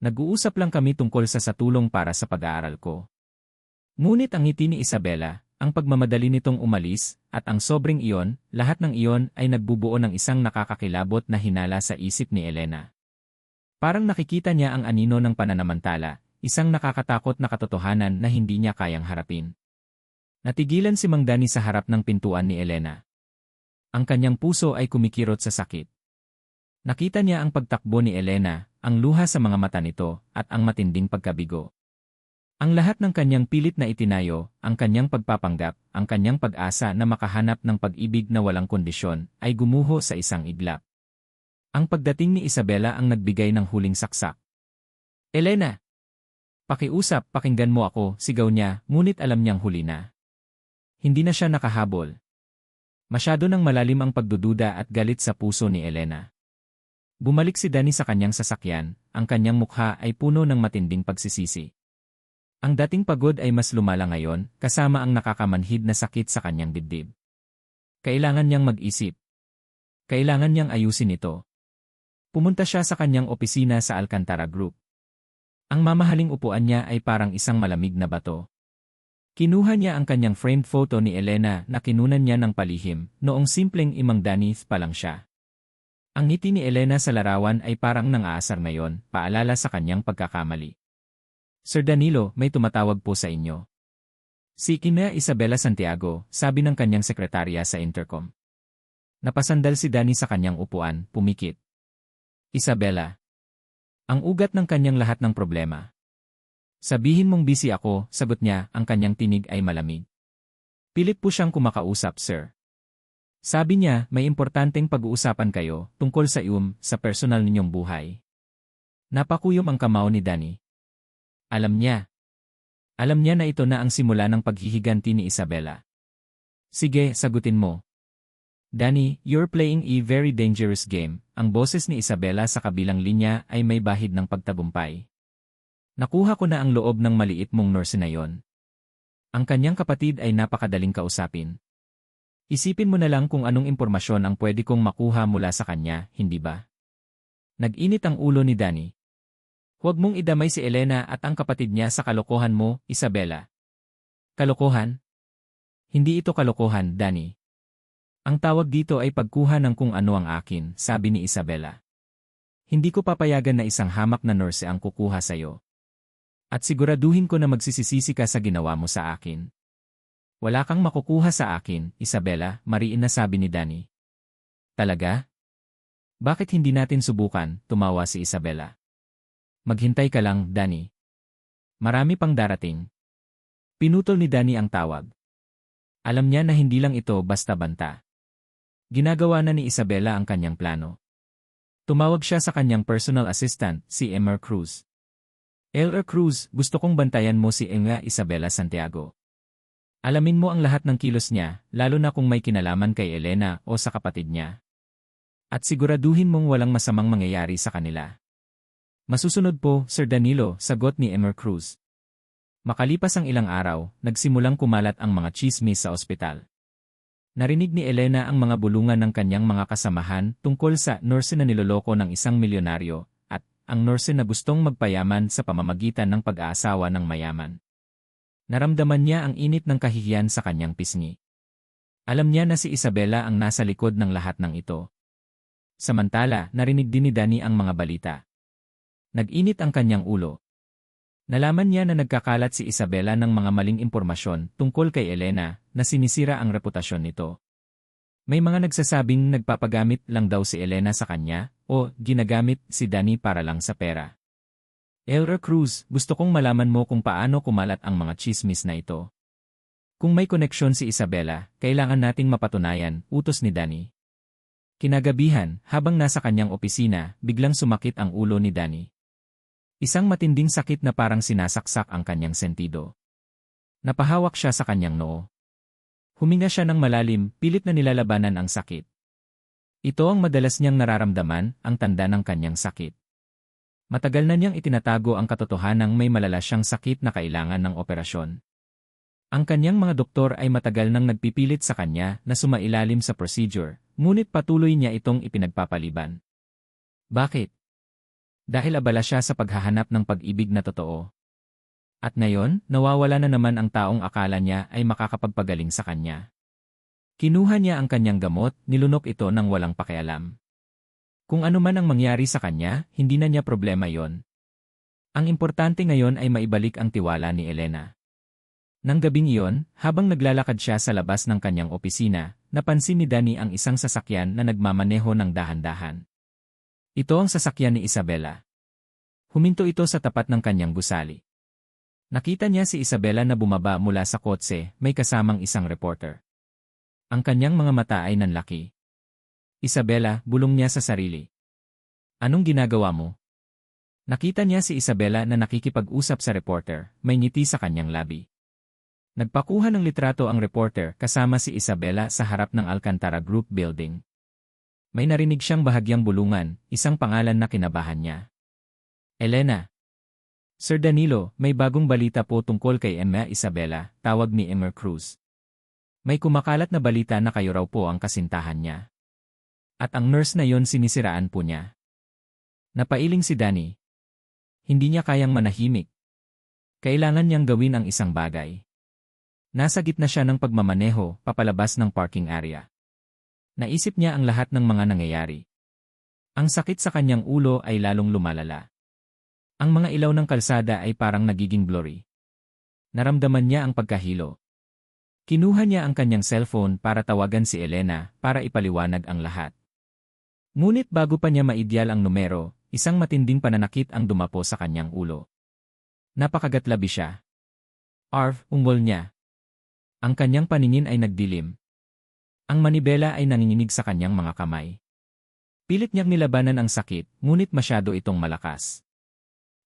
Nag-uusap lang kami tungkol sa tulong para sa pag-aaral ko. Ngunit ang ngiti ni Isabela, ang pagmamadali nitong umalis, at ang sobrang iyon, lahat ng iyon ay nagbubuo ng isang nakakakilabot na hinala sa isip ni Elena. Parang nakikita niya ang anino ng pananamantala, isang nakakatakot na katotohanan na hindi niya kayang harapin. Natigilan si Mang Dani sa harap ng pintuan ni Elena. Ang kanyang puso ay kumikirot sa sakit. Nakita niya ang pagtakbo ni Elena, ang luha sa mga mata nito, at ang matinding pagkabigo. Ang lahat ng kanyang pilit na itinayo, ang kanyang pagpapanggap, ang kanyang pag-asa na makahanap ng pag-ibig na walang kondisyon, ay gumuho sa isang iglap. Ang pagdating ni Isabela ang nagbigay ng huling saksak. Elena! Pakiusap, pakinggan mo ako, sigaw niya, ngunit alam niyang huli na. Hindi na siya nakahabol. Masyado nang malalim ang pagdududa at galit sa puso ni Elena. Bumalik si Dani sa kanyang sasakyan, ang kanyang mukha ay puno ng matinding pagsisisi. Ang dating pagod ay mas lumala ngayon, kasama ang nakakamanhid na sakit sa kanyang dibdib. Kailangan niyang mag-isip. Kailangan niyang ayusin ito. Pumunta siya sa kanyang opisina sa Alcantara Group. Ang mamahaling upuan niya ay parang isang malamig na bato. Kinuha niya ang kanyang framed photo ni Elena na kinunan niya ng palihim, noong simpleng Imang Dani pa lang siya. Ang ngiti ni Elena sa larawan ay parang nang-aasar ngayon, paalala sa kanyang pagkakamali. Sir Danilo, may tumatawag po sa inyo. Si Kina Isabela Santiago, sabi ng kanyang sekretarya sa intercom. Napasandal si Dani sa kanyang upuan, pumikit. Isabela. Ang ugat ng kanyang lahat ng problema. Sabihin mong busy ako, sagot niya, ang kanyang tinig ay malamig. Pilit po siyang kumakausap, sir. Sabi niya, may importanteng pag-uusapan kayo, tungkol sa sa personal ninyong buhay. Napakuyom ang kamao ni Dani. Alam niya. Alam niya na ito na ang simula ng paghihiganti ni Isabela. Sige, sagutin mo. Dani, you're playing a very dangerous game. Ang boses ni Isabela sa kabilang linya ay may bahid ng pagtagumpay. Nakuha ko na ang loob ng maliit mong nurse na yon. Ang kanyang kapatid ay napakadaling kausapin. Isipin mo na lang kung anong impormasyon ang pwede kong makuha mula sa kanya, hindi ba? Nag-init ang ulo ni Dani. Huwag mong idamay si Elena at ang kapatid niya sa kalokohan mo, Isabela. Kalokohan? Hindi ito kalokohan, Dani. Ang tawag dito ay pagkuha ng kung ano ang akin, sabi ni Isabela. Hindi ko papayagan na isang hamak na nurse ang kukuha sa'yo. At siguraduhin ko na magsisisisi ka sa ginawa mo sa akin. Wala kang makukuha sa akin, Isabela, mariin na sabi ni Dani. Talaga? Bakit hindi natin subukan? Tumawa si Isabela. Maghintay ka lang, Dani. Marami pang darating. Pinutol ni Dani ang tawag. Alam niya na hindi lang ito basta banta. Ginagawa na ni Isabela ang kanyang plano. Tumawag siya sa kanyang personal assistant, si Emer Cruz. Emer Cruz, gusto kong bantayan mo si Isabela Santiago. Alamin mo ang lahat ng kilos niya, lalo na kung may kinalaman kay Elena o sa kapatid niya. At siguraduhin mong walang masamang mangyayari sa kanila. Masusunod po, Sir Danilo, sagot ni Emer Cruz. Makalipas ang ilang araw, nagsimulang kumalat ang mga tsismis sa ospital. Narinig ni Elena ang mga bulungan ng kanyang mga kasamahan tungkol sa nurse na niloloko ng isang milyonaryo at ang nurse na gustong magpayaman sa pamamagitan ng pag-aasawa ng mayaman. Naramdaman niya ang init ng kahihiyan sa kanyang pisngi. Alam niya na si Isabela ang nasa likod ng lahat ng ito. Samantala, narinig din ni Danny ang mga balita. Nag-init ang kanyang ulo. Nalaman niya na nagkakalat si Isabela ng mga maling impormasyon tungkol kay Elena na sinisira ang reputasyon nito. May mga nagsasabing nagpapagamit lang daw si Elena sa kanya o ginagamit si Danny para lang sa pera. Emer Cruz, gusto kong malaman mo kung paano kumalat ang mga tsismis na ito. Kung may koneksyon si Isabela, kailangan nating mapatunayan, utos ni Danny. Kinagabihan, habang nasa kanyang opisina, biglang sumakit ang ulo ni Danny. Isang matinding sakit na parang sinasaksak ang kanyang sentido. Napahawak siya sa kanyang noo. Huminga siya ng malalim, pilit na nilalabanan ang sakit. Ito ang madalas niyang nararamdaman, ang tanda ng kanyang sakit. Matagal na niyang itinatago ang katotohanang may malala siyang sakit na kailangan ng operasyon. Ang kanyang mga doktor ay matagal nang nagpipilit sa kanya na sumailalim sa procedure, ngunit patuloy niya itong ipinagpapaliban. Bakit? Dahil abala siya sa paghahanap ng pag-ibig na totoo. At ngayon, nawawala na naman ang taong akala niya ay makakapagpagaling sa kanya. Kinuha niya ang kanyang gamot, nilunok ito ng walang pakialam. Kung ano man ang mangyari sa kanya, hindi na niya problema yon. Ang importante ngayon ay maibalik ang tiwala ni Elena. Nang gabing iyon, habang naglalakad siya sa labas ng kanyang opisina, napansin ni Danny ang isang sasakyan na nagmamaneho ng dahan-dahan. Ito ang sasakyan ni Isabela. Huminto ito sa tapat ng kanyang gusali. Nakita niya si Isabela na bumaba mula sa kotse, may kasamang isang reporter. Ang kanyang mga mata ay nanlaki. Isabela, bulong niya sa sarili. Anong ginagawa mo? Nakita niya si Isabela na nakikipag-usap sa reporter, may ngiti sa kanyang labi. Nagpakuha ng litrato ang reporter kasama si Isabela sa harap ng Alcantara Group Building. May narinig siyang bahagyang bulungan, isang pangalan na kinabahan niya. Elena. Sir Danilo, may bagong balita po tungkol kay Isabela, tawag ni Emer Cruz. May kumakalat na balita na kayo raw po ang kasintahan niya. At ang nurse na yon sinisiraan po niya. Napailing si Danny. Hindi niya kayang manahimik. Kailangan niyang gawin ang isang bagay. Nasa gitna siya ng pagmamaneho, papalabas ng parking area. Naisip niya ang lahat ng mga nangyayari. Ang sakit sa kanyang ulo ay lalong lumalala. Ang mga ilaw ng kalsada ay parang nagiging blurry. Naramdaman niya ang pagkahilo. Kinuha niya ang kanyang cellphone para tawagan si Elena para ipaliwanag ang lahat. Ngunit bago pa niya maidyal ang numero, isang matinding pananakit ang dumapo sa kanyang ulo. Napakagatlabi siya. Arf, ungol niya. Ang kanyang paningin ay nagdilim. Ang manibela ay nanginginig sa kanyang mga kamay. Pilit niyang nilabanan ang sakit, ngunit masyado itong malakas.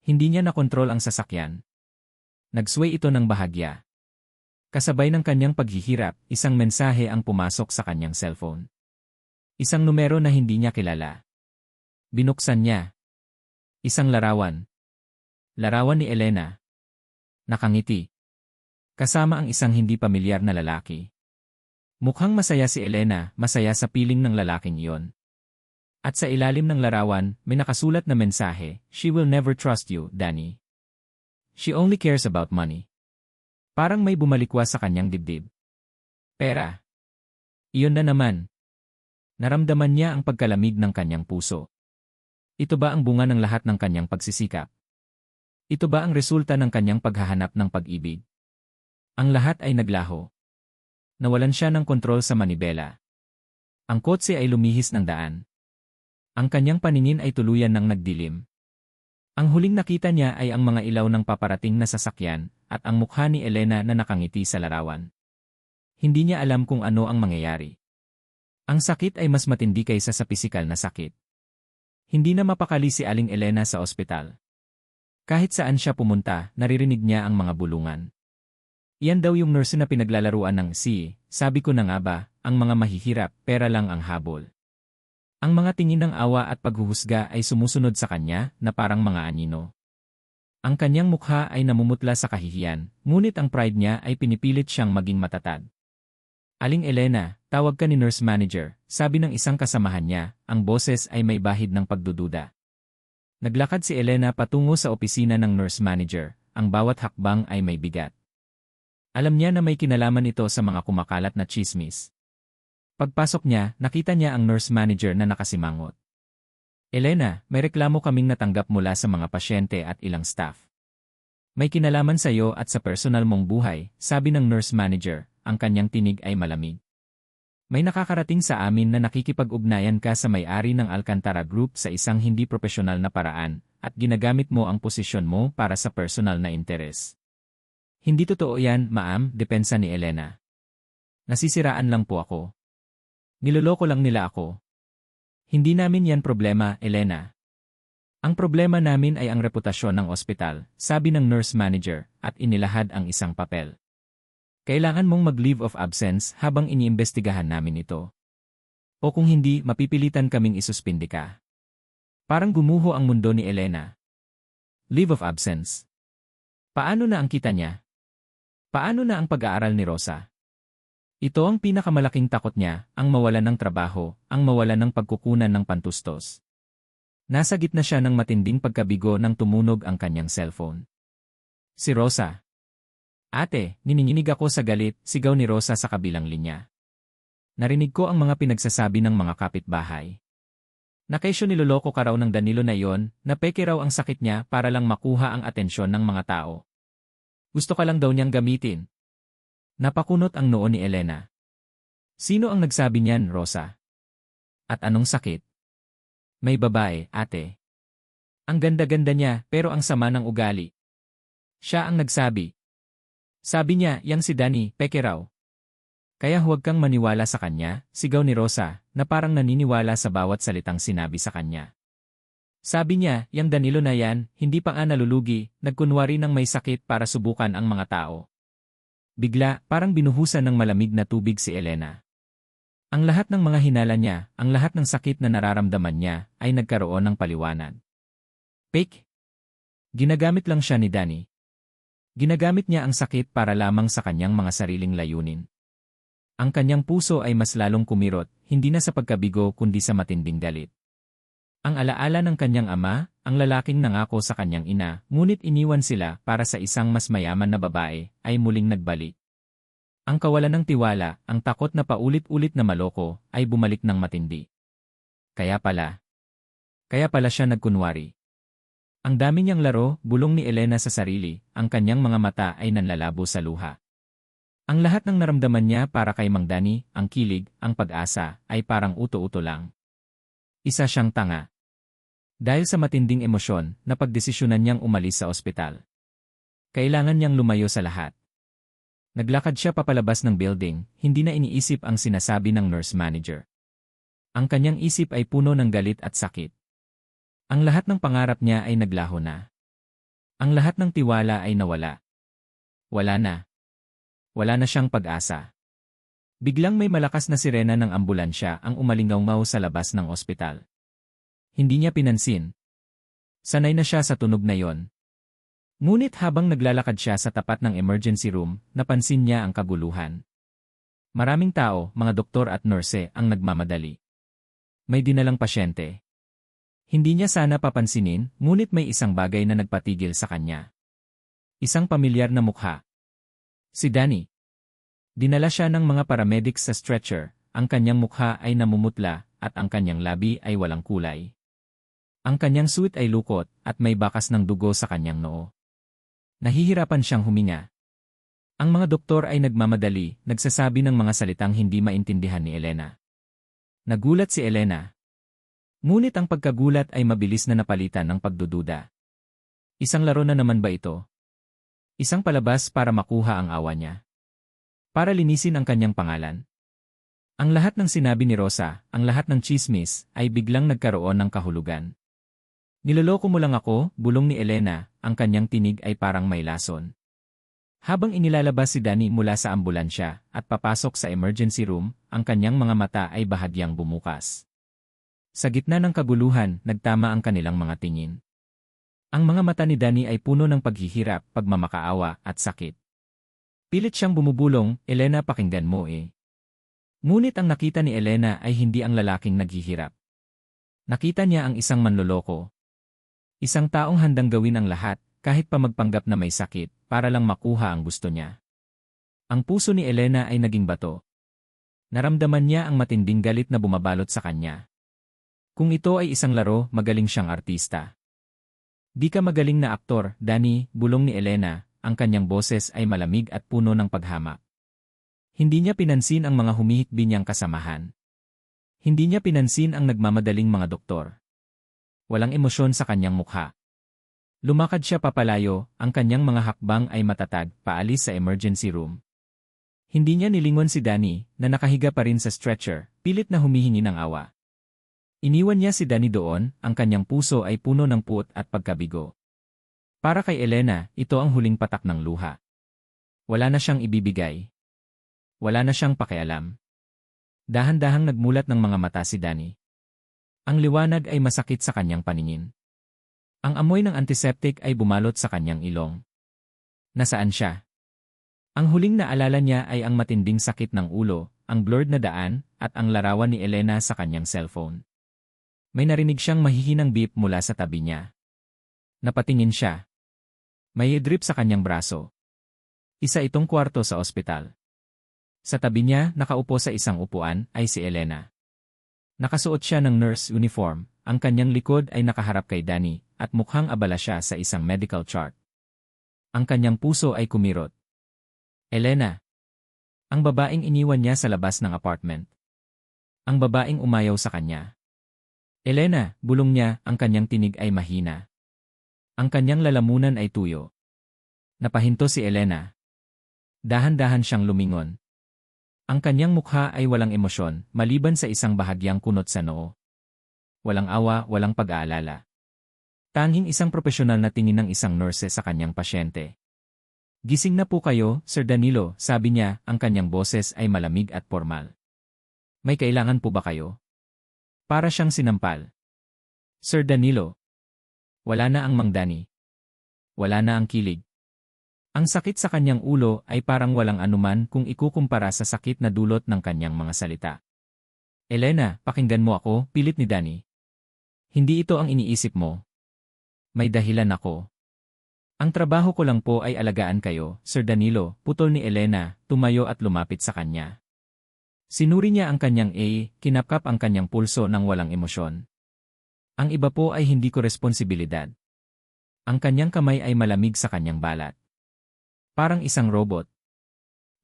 Hindi niya nakontrol ang sasakyan. Nagsway ito ng bahagya. Kasabay ng kanyang paghihirap, isang mensahe ang pumasok sa kanyang cellphone. Isang numero na hindi niya kilala. Binuksan niya. Isang larawan. Larawan ni Elena. Nakangiti. Kasama ang isang hindi pamilyar na lalaki. Mukhang masaya si Elena, masaya sa piling ng lalaking iyon. At sa ilalim ng larawan, may nakasulat na mensahe, "She will never trust you, Danny. She only cares about money." Parang may bumalikwas sa kanyang dibdib. Pera. Iyon na naman. Naramdaman niya ang pagkalamig ng kanyang puso. Ito ba ang bunga ng lahat ng kanyang pagsisikap? Ito ba ang resulta ng kanyang paghahanap ng pag-ibig? Ang lahat ay naglaho. Nawalan siya ng kontrol sa manibela. Ang kotse ay lumihis ng daan. Ang kanyang paningin ay tuluyan ng nagdilim. Ang huling nakita niya ay ang mga ilaw ng paparating na sasakyan at ang mukha ni Elena na nakangiti sa larawan. Hindi niya alam kung ano ang mangyayari. Ang sakit ay mas matindi kaysa sa pisikal na sakit. Hindi na mapakali si Aling Elena sa ospital. Kahit saan siya pumunta, naririnig niya ang mga bulungan. Iyan daw yung nurse na pinaglalaruan ng sabi ko na nga ba, ang mga mahihirap, pera lang ang habol. Ang mga tingin ng awa at paghuhusga ay sumusunod sa kanya na parang mga anino. Ang kanyang mukha ay namumutla sa kahihiyan, ngunit ang pride niya ay pinipilit siyang maging matatag. Aling Elena, tawag ka ni nurse manager, sabi ng isang kasamahan niya, ang boses ay may bahid ng pagdududa. Naglakad si Elena patungo sa opisina ng nurse manager, ang bawat hakbang ay may bigat. Alam niya na may kinalaman ito sa mga kumakalat na tsismis. Pagpasok niya, nakita niya ang nurse manager na nakasimangot. Elena, may reklamo kaming natanggap mula sa mga pasyente at ilang staff. May kinalaman sa iyo at sa personal mong buhay, sabi ng nurse manager, ang kanyang tinig ay malamig. May nakakarating sa amin na nakikipag-ugnayan ka sa may-ari ng Alcantara Group sa isang hindi propesyonal na paraan, at ginagamit mo ang posisyon mo para sa personal na interes. Hindi totoo yan, ma'am, depensa ni Elena. Nasisiraan lang po ako. Niloloko lang nila ako. Hindi namin yan problema, Elena. Ang problema namin ay ang reputasyon ng ospital, sabi ng nurse manager, at inilahad ang isang papel. Kailangan mong mag-leave of absence habang iniimbestigahan namin ito. O kung hindi, mapipilitan kaming isuspindi ka. Parang gumuho ang mundo ni Elena. Leave of absence. Paano na ang kita niya? Paano na ang pag-aaral ni Rosa? Ito ang pinakamalaking takot niya, ang mawalan ng trabaho, ang mawalan ng pagkukunan ng pantustos. Nasa gitna siya ng matinding pagkabigo nang tumunog ang kanyang cellphone. Si Rosa. Ate, nininginig ako sa galit, sigaw ni Rosa sa kabilang linya. Narinig ko ang mga pinagsasabi ng mga kapitbahay. Nakaisyo niloloko ka raw ng Danilo na iyon, na peke raw ang sakit niya para lang makuha ang atensyon ng mga tao. Gusto ka lang daw niyang gamitin. Napakunot ang noo ni Elena. Sino ang nagsabi niyan, Rosa? At anong sakit? May babae, ate. Ang ganda-ganda niya, pero ang sama ng ugali. Siya ang nagsabi. Sabi niya, yang si Danny, peke raw. Kaya huwag kang maniwala sa kanya, sigaw ni Rosa, na parang naniniwala sa bawat salitang sinabi sa kanya. Sabi niya, yang Danilo na yan, hindi pa nga nalulugi, nagkunwari ng may sakit para subukan ang mga tao. Bigla, parang binuhusan ng malamig na tubig si Elena. Ang lahat ng mga hinala niya, ang lahat ng sakit na nararamdaman niya, ay nagkaroon ng paliwanag. Fake? Ginagamit lang siya ni Danny. Ginagamit niya ang sakit para lamang sa kanyang mga sariling layunin. Ang kanyang puso ay mas lalong kumirot, hindi na sa pagkabigo kundi sa matinding galit. Ang alaala ng kanyang ama, ang lalaking nangako sa kanyang ina, ngunit iniwan sila para sa isang mas mayaman na babae, ay muling nagbalik. Ang kawalan ng tiwala, ang takot na paulit-ulit na maloko, ay bumalik ng matindi. Kaya pala siya nagkunwari. Ang dami niyang laro, bulong ni Elena sa sarili, ang kanyang mga mata ay nanlalabo sa luha. Ang lahat ng naramdaman niya para kay Mang Danny, ang kilig, ang pag-asa, ay parang uto-uto lang. Isa siyang tanga. Dahil sa matinding emosyon, napagdesisyonan niyang umalis sa ospital. Kailangan niyang lumayo sa lahat. Naglakad siya papalabas ng building, hindi na iniisip ang sinasabi ng nurse manager. Ang kanyang isip ay puno ng galit at sakit. Ang lahat ng pangarap niya ay naglaho na. Ang lahat ng tiwala ay nawala. Wala na. Wala na siyang pag-asa. Biglang may malakas na sirena ng ambulansya ang umalingaw-ngaw sa labas ng ospital. Hindi niya pinansin. Sanay na siya sa tunog na yon. Ngunit habang naglalakad siya sa tapat ng emergency room, napansin niya ang kaguluhan. Maraming tao, mga doktor at nurse, ang nagmamadali. May dinalang pasyente. Hindi niya sana papansinin, ngunit may isang bagay na nagpatigil sa kanya. Isang pamilyar na mukha. Si Danny. Dinala siya ng mga paramedics sa stretcher, ang kanyang mukha ay namumutla, at ang kanyang labi ay walang kulay. Ang kanyang suit ay lukot, at may bakas ng dugo sa kanyang noo. Nahihirapan siyang huminga. Ang mga doktor ay nagmamadali, nagsasabi ng mga salitang hindi maintindihan ni Elena. Nagulat si Elena. Ngunit ang pagkagulat ay mabilis na napalitan ng pagdududa. Isang laro na naman ba ito? Isang palabas para makuha ang awa niya. para linisin ang kanyang pangalan. Ang lahat ng sinabi ni Rosa, ang lahat ng chismis, ay biglang nagkaroon ng kahulugan. Niloloko mo lang ako, bulong ni Elena, ang kanyang tinig ay parang may lason. Habang inilalabas si Danny mula sa ambulansya at papasok sa emergency room, ang kanyang mga mata ay bahagyang bumukas. Sa gitna ng kaguluhan, nagtama ang kanilang mga tingin. Ang mga mata ni Danny ay puno ng paghihirap, pagmamakaawa, at sakit. Pilit siyang bumubulong, Elena, pakinggan mo eh. Ngunit ang nakita ni Elena ay hindi ang lalaking naghihirap. Nakita niya ang isang manloloko. Isang taong handang gawin ang lahat, kahit pa magpanggap na may sakit, para lang makuha ang gusto niya. Ang puso ni Elena ay naging bato. Naramdaman niya ang matinding galit na bumabalot sa kanya. Kung ito ay isang laro, magaling siyang artista. Di ka magaling na aktor, Danny, bulong ni Elena, ang kanyang boses ay malamig at puno ng paghamak. Hindi niya pinansin ang mga humihikbi niyang kasamahan. Hindi niya pinansin ang nagmamadaling mga doktor. Walang emosyon sa kanyang mukha. Lumakad siya papalayo, ang kanyang mga hakbang ay matatag, paalis sa emergency room. Hindi niya nilingon si Danny, na nakahiga pa rin sa stretcher, pilit na humihingi ng awa. Iniwan niya si Danny doon, ang kanyang puso ay puno ng puot at pagkabigo. Para kay Elena, ito ang huling patak ng luha. Wala na siyang ibibigay. Wala na siyang pakialam. Dahan-dahang nagmulat ng mga mata si Danny. Ang liwanag ay masakit sa kanyang paningin. Ang amoy ng antiseptic ay bumalot sa kanyang ilong. Nasaan siya? Ang huling naalala niya ay ang matinding sakit ng ulo, ang blurred na daan, at ang larawan ni Elena sa kanyang cellphone. May narinig siyang mahihinang beep mula sa tabi niya. Napatingin siya. May drip sa kanyang braso. Isa itong kwarto sa ospital. Sa tabi niya, nakaupo sa isang upuan, ay si Elena. Nakasuot siya ng nurse uniform, ang kanyang likod ay nakaharap kay Danny, at mukhang abala siya sa isang medical chart. Ang kanyang puso ay kumirot. Elena. Ang babaeng iniwan niya sa labas ng apartment. Ang babaeng umayaw sa kanya. Elena, bulong niya, ang kanyang tinig ay mahina. Ang kanyang lalamunan ay tuyo. Napahinto si Elena. Dahan-dahan siyang lumingon. Ang kanyang mukha ay walang emosyon, maliban sa isang bahagyang kunot sa noo. Walang awa, walang pag-aalala. Tanging isang propesyonal na tingin ng isang nurse sa kanyang pasyente. Gising na po kayo, Sir Danilo, sabi niya, ang kanyang boses ay malamig at formal. May kailangan po ba kayo? Para siyang sinampal. Sir Danilo. Wala na ang Mang Danny. Wala na ang kilig. Ang sakit sa kanyang ulo ay parang walang anuman kung ikukumpara sa sakit na dulot ng kanyang mga salita. Elena, pakinggan mo ako, pilit ni Danny. Hindi ito ang iniisip mo. May dahilan ako. Ang trabaho ko lang po ay alagaan kayo, Sir Danilo, putol ni Elena, tumayo at lumapit sa kanya. Sinuri niya ang kanyang kinapkap ang kanyang pulso ng walang emosyon. Ang iba po ay hindi ko responsibilidad. Ang kanyang kamay ay malamig sa kanyang balat. Parang isang robot.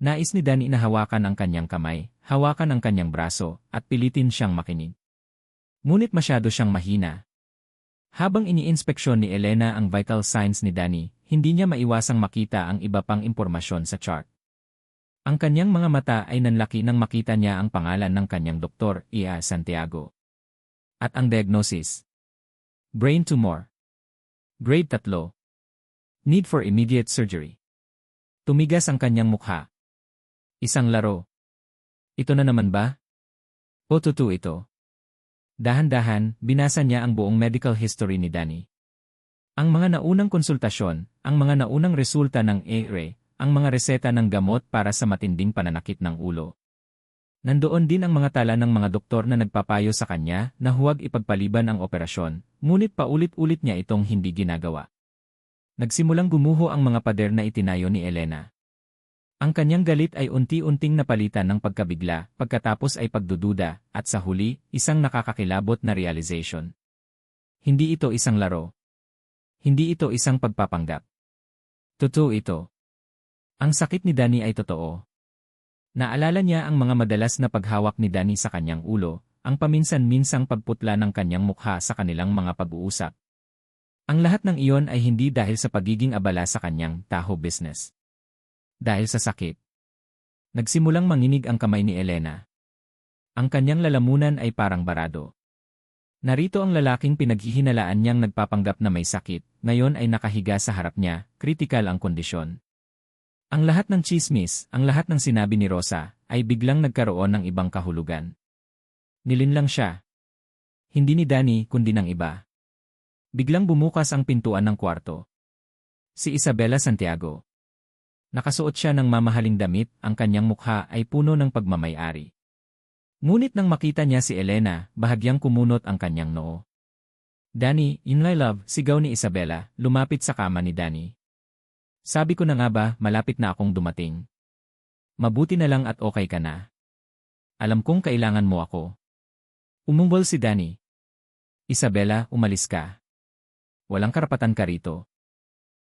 Nais ni Danny na hawakan ang kanyang kamay, hawakan ang kanyang braso, at pilitin siyang makinig. Ngunit masyado siyang mahina. Habang iniinspeksyon ni Elena ang vital signs ni Danny, hindi niya maiwasang makita ang iba pang impormasyon sa chart. Ang kanyang mga mata ay nanlaki nang makita niya ang pangalan ng kanyang doktor, Ia Santiago. At ang diagnosis. Brain tumor. Grade 3. Need for immediate surgery. Tumigas ang kanyang mukha. Isang laro. Ito na naman ba? O totoo ito? Dahan-dahan, binasa niya ang buong medical history ni Danny. Ang mga naunang konsultasyon, ang mga naunang resulta ng X-ray, ang mga reseta ng gamot para sa matinding pananakit ng ulo. Nandoon din ang mga tala ng mga doktor na nagpapayo sa kanya na huwag ipagpaliban ang operasyon, ngunit paulit-ulit niya itong hindi ginagawa. Nagsimulang gumuho ang mga pader na itinayo ni Elena. Ang kanyang galit ay unti-unting napalitan ng pagkabigla, pagkatapos ay pagdududa, at sa huli, isang nakakakilabot na realization. Hindi ito isang laro. Hindi ito isang pagpapanggap. Totoo ito. Ang sakit ni Danny ay totoo. Naalala niya ang mga madalas na paghawak ni Danny sa kanyang ulo, ang paminsan-minsang pagputla ng kanyang mukha sa kanilang mga pag-uusap. Ang lahat ng iyon ay hindi dahil sa pagiging abala sa kanyang taho business. Dahil sa sakit. Nagsimulang manginig ang kamay ni Elena. Ang kanyang lalamunan ay parang barado. Narito ang lalaking pinaghihinalaan niyang nagpapanggap na may sakit, ngayon ay nakahiga sa harap niya, kritikal ang kondisyon. Ang lahat ng tsismis, ang lahat ng sinabi ni Rosa, ay biglang nagkaroon ng ibang kahulugan. Nilinlang siya. Hindi ni Danny, kundi ng iba. Biglang bumukas ang pintuan ng kwarto. Si Isabela Santiago. Nakasuot siya ng mamahaling damit, ang kanyang mukha ay puno ng pagmamay-ari. Ngunit nang makita niya si Elena, bahagyang kumunot ang kanyang noo. Danny, in my love, sigaw ni Isabela, lumapit sa kama ni Danny. Sabi ko na nga ba, malapit na akong dumating. Mabuti na lang at okay ka na. Alam kong kailangan mo ako. Umumbol si Danny. Isabela, umalis ka. Walang karapatan ka rito.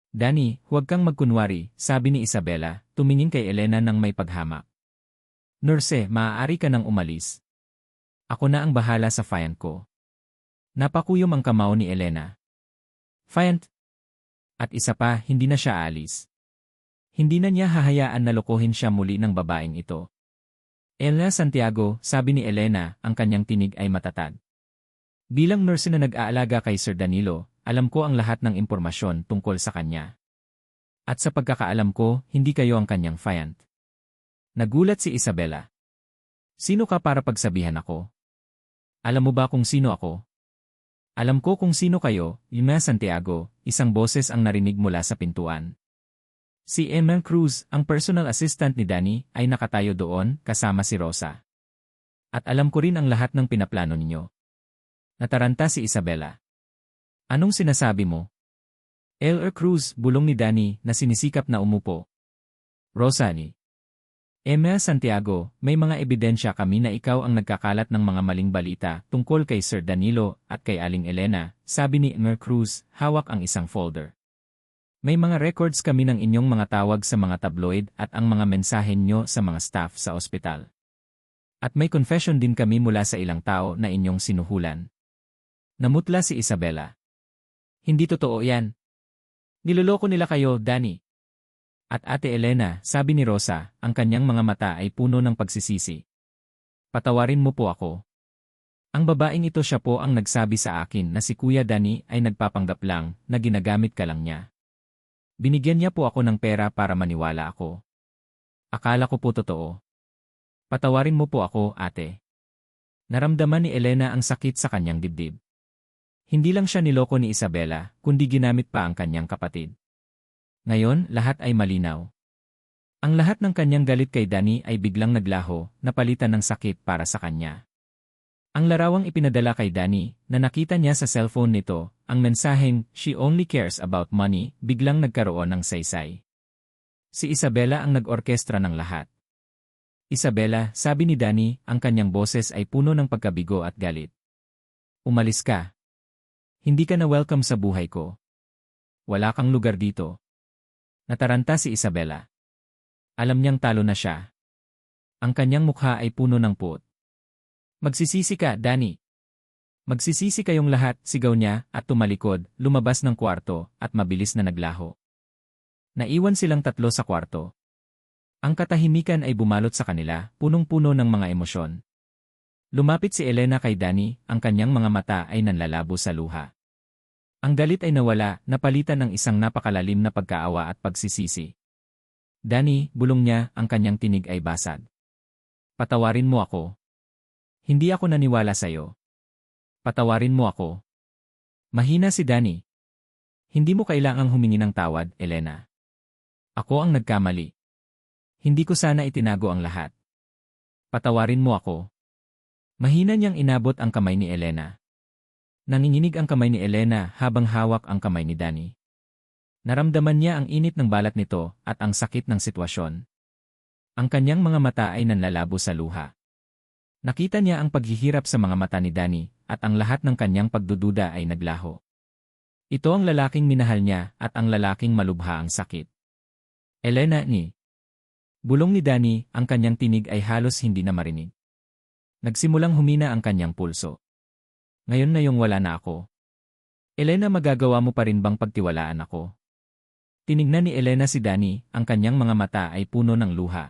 Danny, huwag kang magkunwari, sabi ni Isabela, tumingin kay Elena ng may paghamak. Nurse, maaari ka nang umalis. Ako na ang bahala sa fiant ko. Napakuyom ang kamao ni Elena. Fiant? At isa pa, hindi na siya alis. Hindi na niya hahayaan na lokohin siya muli ng babaeng ito. Elena Santiago, sabi ni Elena, ang kanyang tinig ay matatag. Bilang nurse na nag-aalaga kay Sir Danilo, alam ko ang lahat ng impormasyon tungkol sa kanya. At sa pagkakaalam ko, hindi kayo ang kanyang fiant. Nagulat si Isabela. Sino ka para pagsabihan ako? Alam mo ba kung sino ako? Alam ko kung sino kayo, Elena Santiago, isang boses ang narinig mula sa pintuan. Si Emma Cruz, ang personal assistant ni Danny, ay nakatayo doon kasama si Rosa. At alam ko rin ang lahat ng pinaplano ninyo. Nataranta si Isabela. Anong sinasabi mo? L.R. Cruz, bulong ni Danny na sinisikap na umupo. Rosa ni Emma Santiago, may mga ebidensya kami na ikaw ang nagkakalat ng mga maling balita tungkol kay Sir Danilo at kay Aling Elena, sabi ni Emma Cruz, hawak ang isang folder. May mga records kami ng inyong mga tawag sa mga tabloid at ang mga mensahe nyo sa mga staff sa ospital. At may confession din kami mula sa ilang tao na inyong sinuhulan. Namutla si Isabela. Hindi totoo yan. Niloloko nila kayo, Danny. At Ate Elena, sabi ni Rosa, ang kanyang mga mata ay puno ng pagsisisi. Patawarin mo po ako. Ang babaeng ito siya po ang nagsabi sa akin na si Kuya Danny ay nagpapanggap lang na ginagamit ka lang niya. Binigyan niya po ako ng pera para maniwala ako. Akala ko po totoo. Patawarin mo po ako, ate. Naramdaman ni Elena ang sakit sa kanyang dibdib. Hindi lang siya niloko ni Isabela, kundi ginamit pa ang kanyang kapatid. Ngayon, lahat ay malinaw. Ang lahat ng kanyang galit kay Danny ay biglang naglaho, napalitan ng sakit para sa kanya. Ang larawang ipinadala kay Danny, na nakita niya sa cellphone nito, ang mensaheng, "She only cares about money," biglang nagkaroon ng saysay. Si Isabela ang nag-orkestra ng lahat. Isabela, sabi ni Danny, ang kanyang boses ay puno ng pagkabigo at galit. Umalis ka. Hindi ka na welcome sa buhay ko. Wala kang lugar dito. Nataranta si Isabela. Alam niyang talo na siya. Ang kanyang mukha ay puno ng puot. Magsisisi ka, Danny. Magsisisi kayong lahat, sigaw niya, at tumalikod, lumabas ng kwarto, at mabilis na naglaho. Naiwan silang tatlo sa kwarto. Ang katahimikan ay bumalot sa kanila, punong-puno ng mga emosyon. Lumapit si Elena kay Danny, ang kanyang mga mata ay nanlalabo sa luha. Ang galit ay nawala, napalitan ng isang napakalalim na pagkaawa at pagsisisi. Danny, bulong niya, ang kanyang tinig ay basag. Patawarin mo ako. Hindi ako naniwala sa'yo. Patawarin mo ako. Mahina si Danny. Hindi mo kailangang humingi ng tawad, Elena. Ako ang nagkamali. Hindi ko sana itinago ang lahat. Patawarin mo ako. Mahina niyang inabot ang kamay ni Elena. Nanginginig ang kamay ni Elena habang hawak ang kamay ni Danny. Naramdaman niya ang init ng balat nito at ang sakit ng sitwasyon. Ang kanyang mga mata ay nanlalabo sa luha. Nakita niya ang paghihirap sa mga mata ni Danny at ang lahat ng kanyang pagdududa ay naglaho. Ito ang lalaking minahal niya at ang lalaking malubha ang sakit. Elena ni. Bulong ni Danny, ang kanyang tinig ay halos hindi na marinig. Nagsimulang humina ang kanyang pulso. Ngayon na yung wala na ako. Elena, magagawa mo pa rin bang pagtiwalaan ako? Tinignan ni Elena si Danny, ang kanyang mga mata ay puno ng luha.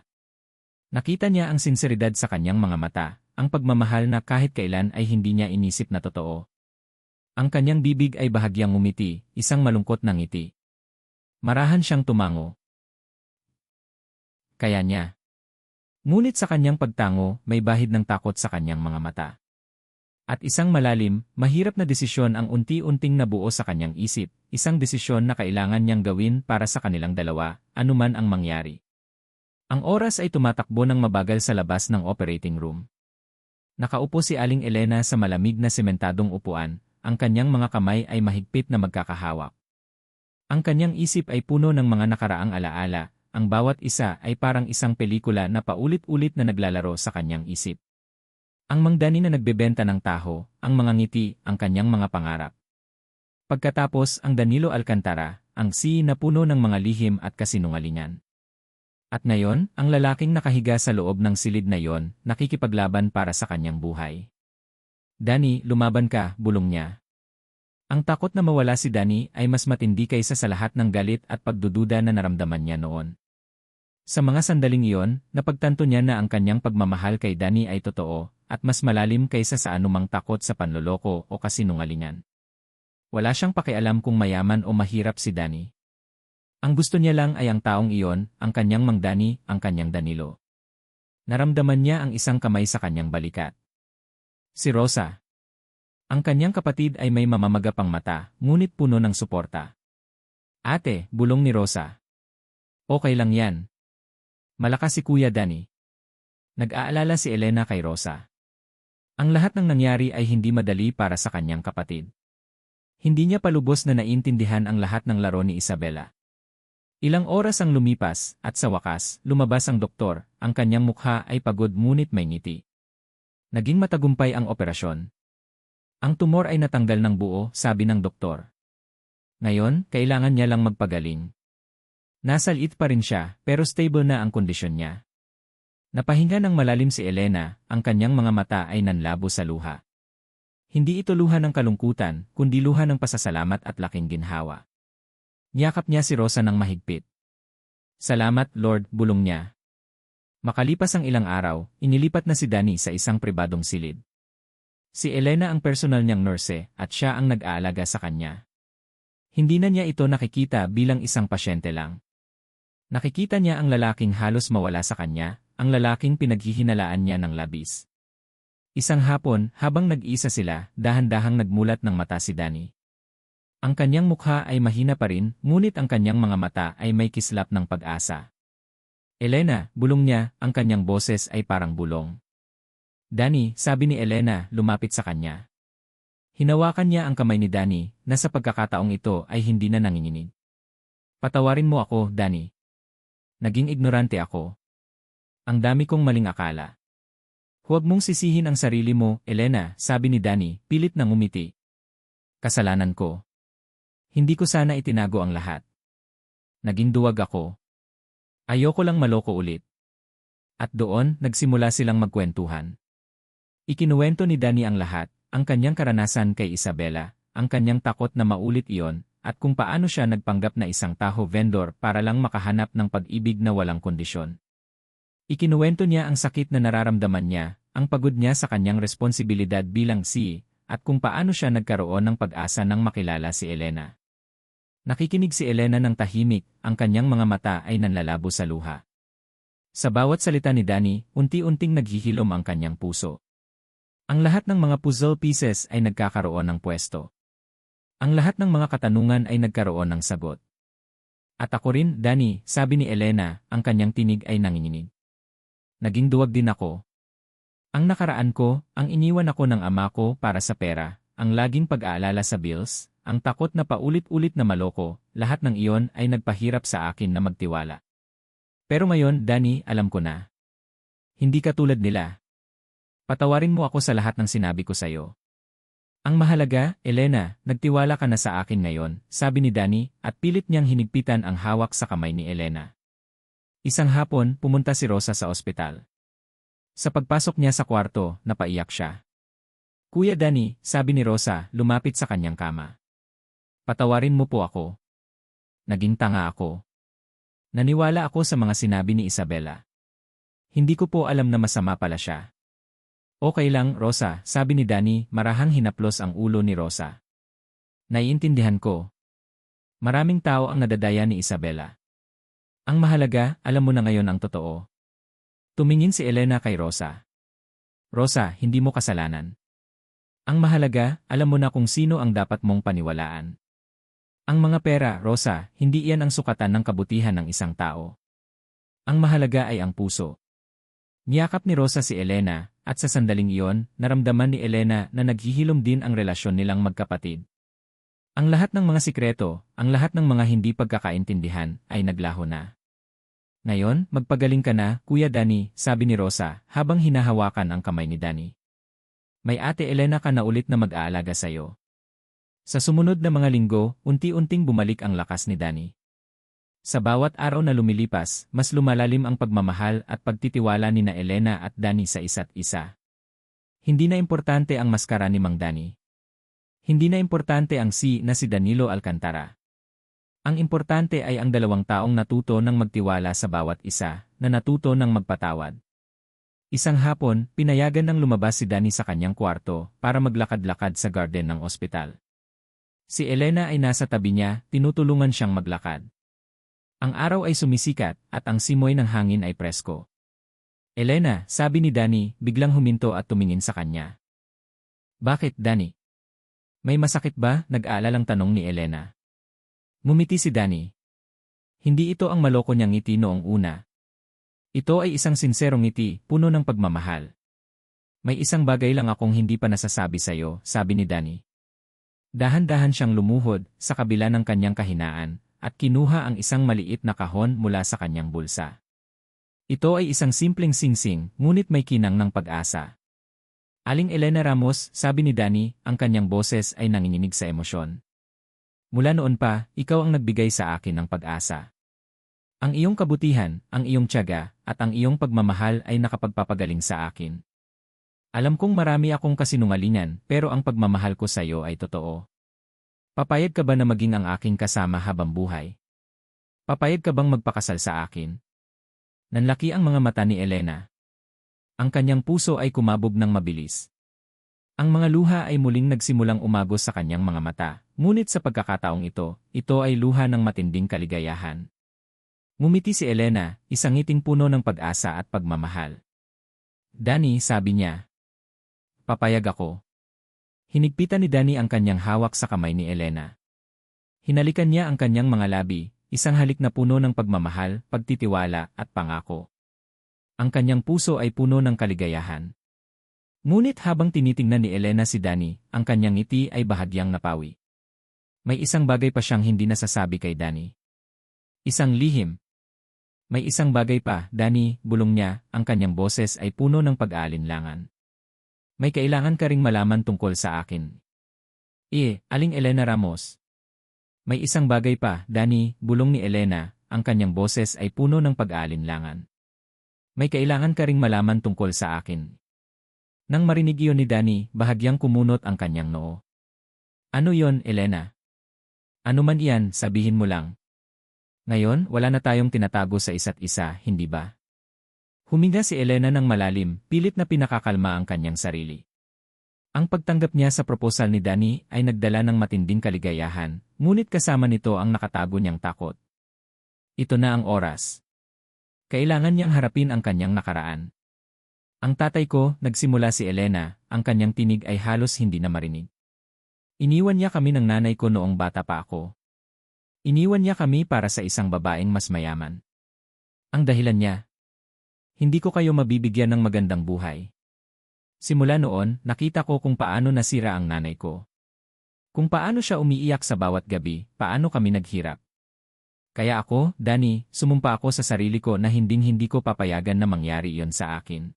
Nakita niya ang sinseridad sa kanyang mga mata, ang pagmamahal na kahit kailan ay hindi niya inisip na totoo. Ang kanyang bibig ay bahagyang ngumiti, isang malungkot na ngiti. Marahan siyang tumango. Kaya niya. Ngunit sa kanyang pagtango, may bahid ng takot sa kanyang mga mata. At isang malalim, mahirap na desisyon ang unti-unting nabuo sa kanyang isip, isang desisyon na kailangan niyang gawin para sa kanilang dalawa, anuman ang mangyari. Ang oras ay tumatakbo ng mabagal sa labas ng operating room. Nakaupo si Aling Elena sa malamig na sementadong upuan, ang kanyang mga kamay ay mahigpit na magkakahawak. Ang kanyang isip ay puno ng mga nakaraang alaala, ang bawat isa ay parang isang pelikula na paulit-ulit na naglalaro sa kanyang isip. Ang Mang Danny na nagbebenta ng taho, ang mga ngiti, ang kanyang mga pangarap. Pagkatapos ang Danilo Alcantara, ang CEO na puno ng mga lihim at kasinungalingan. At ngayon, ang lalaking nakahiga sa loob ng silid na yon, nakikipaglaban para sa kanyang buhay. Danny, lumaban ka, bulong niya. Ang takot na mawala si Danny ay mas matindi kaysa sa lahat ng galit at pagdududa na naramdaman niya noon. Sa mga sandaling iyon, napagtanto niya na ang kanyang pagmamahal kay Danny ay totoo, at mas malalim kaysa sa anumang takot sa panloloko o kasinungalingan. Wala siyang pakialam kung mayaman o mahirap si Danny. Ang gusto niya lang ay ang taong iyon, ang kanyang Mang Danny, ang kanyang Danilo. Naramdaman niya ang isang kamay sa kanyang balikat. Si Rosa. Ang kanyang kapatid ay may mamamagapang mata, ngunit puno ng suporta. Ate, bulong ni Rosa. Okay lang yan. Malakas si Kuya Danny. Nag-aalala si Elena kay Rosa. Ang lahat ng nangyari ay hindi madali para sa kanyang kapatid. Hindi niya palubos na naintindihan ang lahat ng laro ni Isabela. Ilang oras ang lumipas, at sa wakas, lumabas ang doktor, ang kanyang mukha ay pagod ngunit may ngiti. Naging matagumpay ang operasyon. Ang tumor ay natanggal ng buo, sabi ng doktor. Ngayon, kailangan niya lang magpagaling. Nasa liit pa rin siya, pero stable na ang kondisyon niya. Napahinga ng malalim si Elena, ang kanyang mga mata ay nanlabo sa luha. Hindi ito luha ng kalungkutan, kundi luha ng pasasalamat at laking ginhawa. Niyakap niya si Rosa ng mahigpit. Salamat, Lord, bulong niya. Makalipas ang ilang araw, inilipat na si Danny sa isang pribadong silid. Si Elena ang personal niyang nurse at siya ang nag-aalaga sa kanya. Hindi na niya ito nakikita bilang isang pasyente lang. Nakikita niya ang lalaking halos mawala sa kanya, ang lalaking pinaghihinalaan niya ng labis. Isang hapon, habang nag-iisa sila, dahan-dahang nagmulat ng mata si Danny. Ang kanyang mukha ay mahina pa rin, ngunit ang kanyang mga mata ay may kislap ng pag-asa. Elena, bulong niya, ang kanyang boses ay parang bulong. Danny, sabi ni Elena, lumapit sa kanya. Hinawakan niya ang kamay ni Danny, na sa pagkakataong ito ay hindi na nanginginig. Patawarin mo ako, Danny. Naging ignorante ako. Ang dami kong maling akala. Huwag mong sisihin ang sarili mo, Elena, sabi ni Danny, pilit na ngumiti. Kasalanan ko. Hindi ko sana itinago ang lahat. Naging duwag ako. Ayoko lang maloko ulit. At doon, nagsimula silang magkwentuhan. Ikinuwento ni Danny ang lahat, ang kanyang karanasan kay Isabela, ang kanyang takot na maulit iyon, at kung paano siya nagpanggap na isang taho vendor para lang makahanap ng pag-ibig na walang kondisyon. Ikinuwento niya ang sakit na nararamdaman niya, ang pagod niya sa kanyang responsibilidad bilang CEO, at kung paano siya nagkaroon ng pag-asa nang makilala si Elena. Nakikinig si Elena ng tahimik, ang kanyang mga mata ay nanlalabo sa luha. Sa bawat salita ni Danny, unti-unting naghihilom ang kanyang puso. Ang lahat ng mga puzzle pieces ay nagkakaroon ng pwesto. Ang lahat ng mga katanungan ay nagkaroon ng sagot. At ako rin, Danny, sabi ni Elena, ang kanyang tinig ay nanginginig. Naging duwag din ako. Ang nakaraan ko, ang iniwan ako ng ama ko para sa pera, ang laging pag-aalala sa bills, ang takot na paulit-ulit na maloko, lahat ng iyon ay nagpahirap sa akin na magtiwala. Pero ngayon, Danny, alam ko na. Hindi ka tulad nila. Patawarin mo ako sa lahat ng sinabi ko sa'yo. Ang mahalaga, Elena, nagtiwala ka na sa akin ngayon, sabi ni Danny, at pilit niyang hinigpitan ang hawak sa kamay ni Elena. Isang hapon, pumunta si Rosa sa ospital. Sa pagpasok niya sa kwarto, napaiyak siya. Kuya Danny, sabi ni Rosa, lumapit sa kanyang kama. Patawarin mo po ako. Naging tanga ako. Naniwala ako sa mga sinabi ni Isabela. Hindi ko po alam na masama pala siya. Okay lang, Rosa, sabi ni Danny, marahang hinaplos ang ulo ni Rosa. Naiintindihan ko. Maraming tao ang nadadaya ni Isabela. Ang mahalaga, alam mo na ngayon ang totoo. Tumingin si Elena kay Rosa. Rosa, hindi mo kasalanan. Ang mahalaga, alam mo na kung sino ang dapat mong paniwalaan. Ang mga pera, Rosa, hindi iyan ang sukatan ng kabutihan ng isang tao. Ang mahalaga ay ang puso. Niyakap ni Rosa si Elena, at sa sandaling iyon, naramdaman ni Elena na naghihilom din ang relasyon nilang magkapatid. Ang lahat ng mga sikreto, ang lahat ng mga hindi pagkakaintindihan, ay naglaho na. Ngayon, magpagaling ka na, Kuya Danny, sabi ni Rosa, habang hinahawakan ang kamay ni Danny. May Ate Elena ka na ulit na mag-aalaga sa'yo. Sa sumunod na mga linggo, unti-unting bumalik ang lakas ni Danny. Sa bawat araw na lumilipas, mas lumalalim ang pagmamahal at pagtitiwala ni na Elena at Danny sa isa't isa. Hindi na importante ang maskara ni Mang Danny. Hindi na importante ang na si Danilo Alcantara. Ang importante ay ang dalawang taong natuto ng magtiwala sa bawat isa, na natuto ng magpatawad. Isang hapon, pinayagan ng lumabas si Danny sa kanyang kwarto para maglakad-lakad sa garden ng ospital. Si Elena ay nasa tabi niya, tinutulungan siyang maglakad. Ang araw ay sumisikat at ang simoy ng hangin ay presko. Elena, sabi ni Danny, biglang huminto at tumingin sa kanya. Bakit, Danny? May masakit ba? Nag-aalalang tanong ni Elena. Ngumiti si Danny. Hindi ito ang maloko niyang ngiti noong una. Ito ay isang sinserong ngiti, puno ng pagmamahal. May isang bagay lang akong hindi pa nasasabi sa'yo, sabi ni Danny. Dahan-dahan siyang lumuhod sa kabila ng kanyang kahinaan, at kinuha ang isang maliit na kahon mula sa kanyang bulsa. Ito ay isang simpleng singsing, ngunit may kinang ng pag-asa. Aling Elena Ramos, sabi ni Danny, ang kanyang boses ay nanginginig sa emosyon. Mula noon pa, ikaw ang nagbigay sa akin ng pag-asa. Ang iyong kabutihan, ang iyong tiyaga, at ang iyong pagmamahal ay nakapagpapagaling sa akin. Alam kong marami akong kasinungalingan, pero ang pagmamahal ko sa iyo ay totoo. Papayag ka ba na maging ang aking kasama habang buhay? Papayag ka bang magpakasal sa akin? Nanlaki ang mga mata ni Elena. Ang kanyang puso ay kumabog ng mabilis. Ang mga luha ay muling nagsimulang umagos sa kanyang mga mata, ngunit sa pagkakataong ito ay luha ng matinding kaligayahan. Ngumiti si Elena, isang ngiting puno ng pag-asa at pagmamahal. Danny, sabi niya. Papayag ako. Hinigpitan ni Danny ang kanyang hawak sa kamay ni Elena. Hinalikan niya ang kanyang mga labi, isang halik na puno ng pagmamahal, pagtitiwala, at pangako. Ang kanyang puso ay puno ng kaligayahan. Ngunit habang tinitingnan ni Elena si Danny, ang kanyang ngiti ay bahagyang napawi. May isang bagay pa siyang hindi nasasabi kay Danny. Isang lihim. May isang bagay pa, Danny, bulong niya, ang kanyang boses ay puno ng pag-aalinlangan. May kailangan ka ring malaman tungkol sa akin. Aling Elena Ramos. May isang bagay pa, Danny, bulong ni Elena, ang kanyang boses ay puno ng pag-aalinlangan. May kailangan ka ring malaman tungkol sa akin. Nang marinig iyon ni Danny, bahagyang kumunot ang kanyang noo. Ano yon, Elena? Ano man iyan, sabihin mo lang. Ngayon, wala na tayong tinatago sa isa't isa, hindi ba? Huminga si Elena ng malalim, pilit na pinakakalma ang kanyang sarili. Ang pagtanggap niya sa proposal ni Danny ay nagdala ng matinding kaligayahan, ngunit kasama nito ang nakatago niyang takot. Ito na ang oras. Kailangan niyang harapin ang kanyang nakaraan. Ang tatay ko, nagsimula si Elena, ang kanyang tinig ay halos hindi na marinig. Iniwan niya kami ng nanay ko noong bata pa ako. Iniwan niya kami para sa isang babaeng mas mayaman. Ang dahilan niya, hindi ko kayo mabibigyan ng magandang buhay. Simula noon, nakita ko kung paano nasira ang nanay ko. Kung paano siya umiiyak sa bawat gabi, paano kami naghirap. Kaya ako, Danny, sumumpa ako sa sarili ko na hinding-hindi ko papayagan na mangyari iyon sa akin.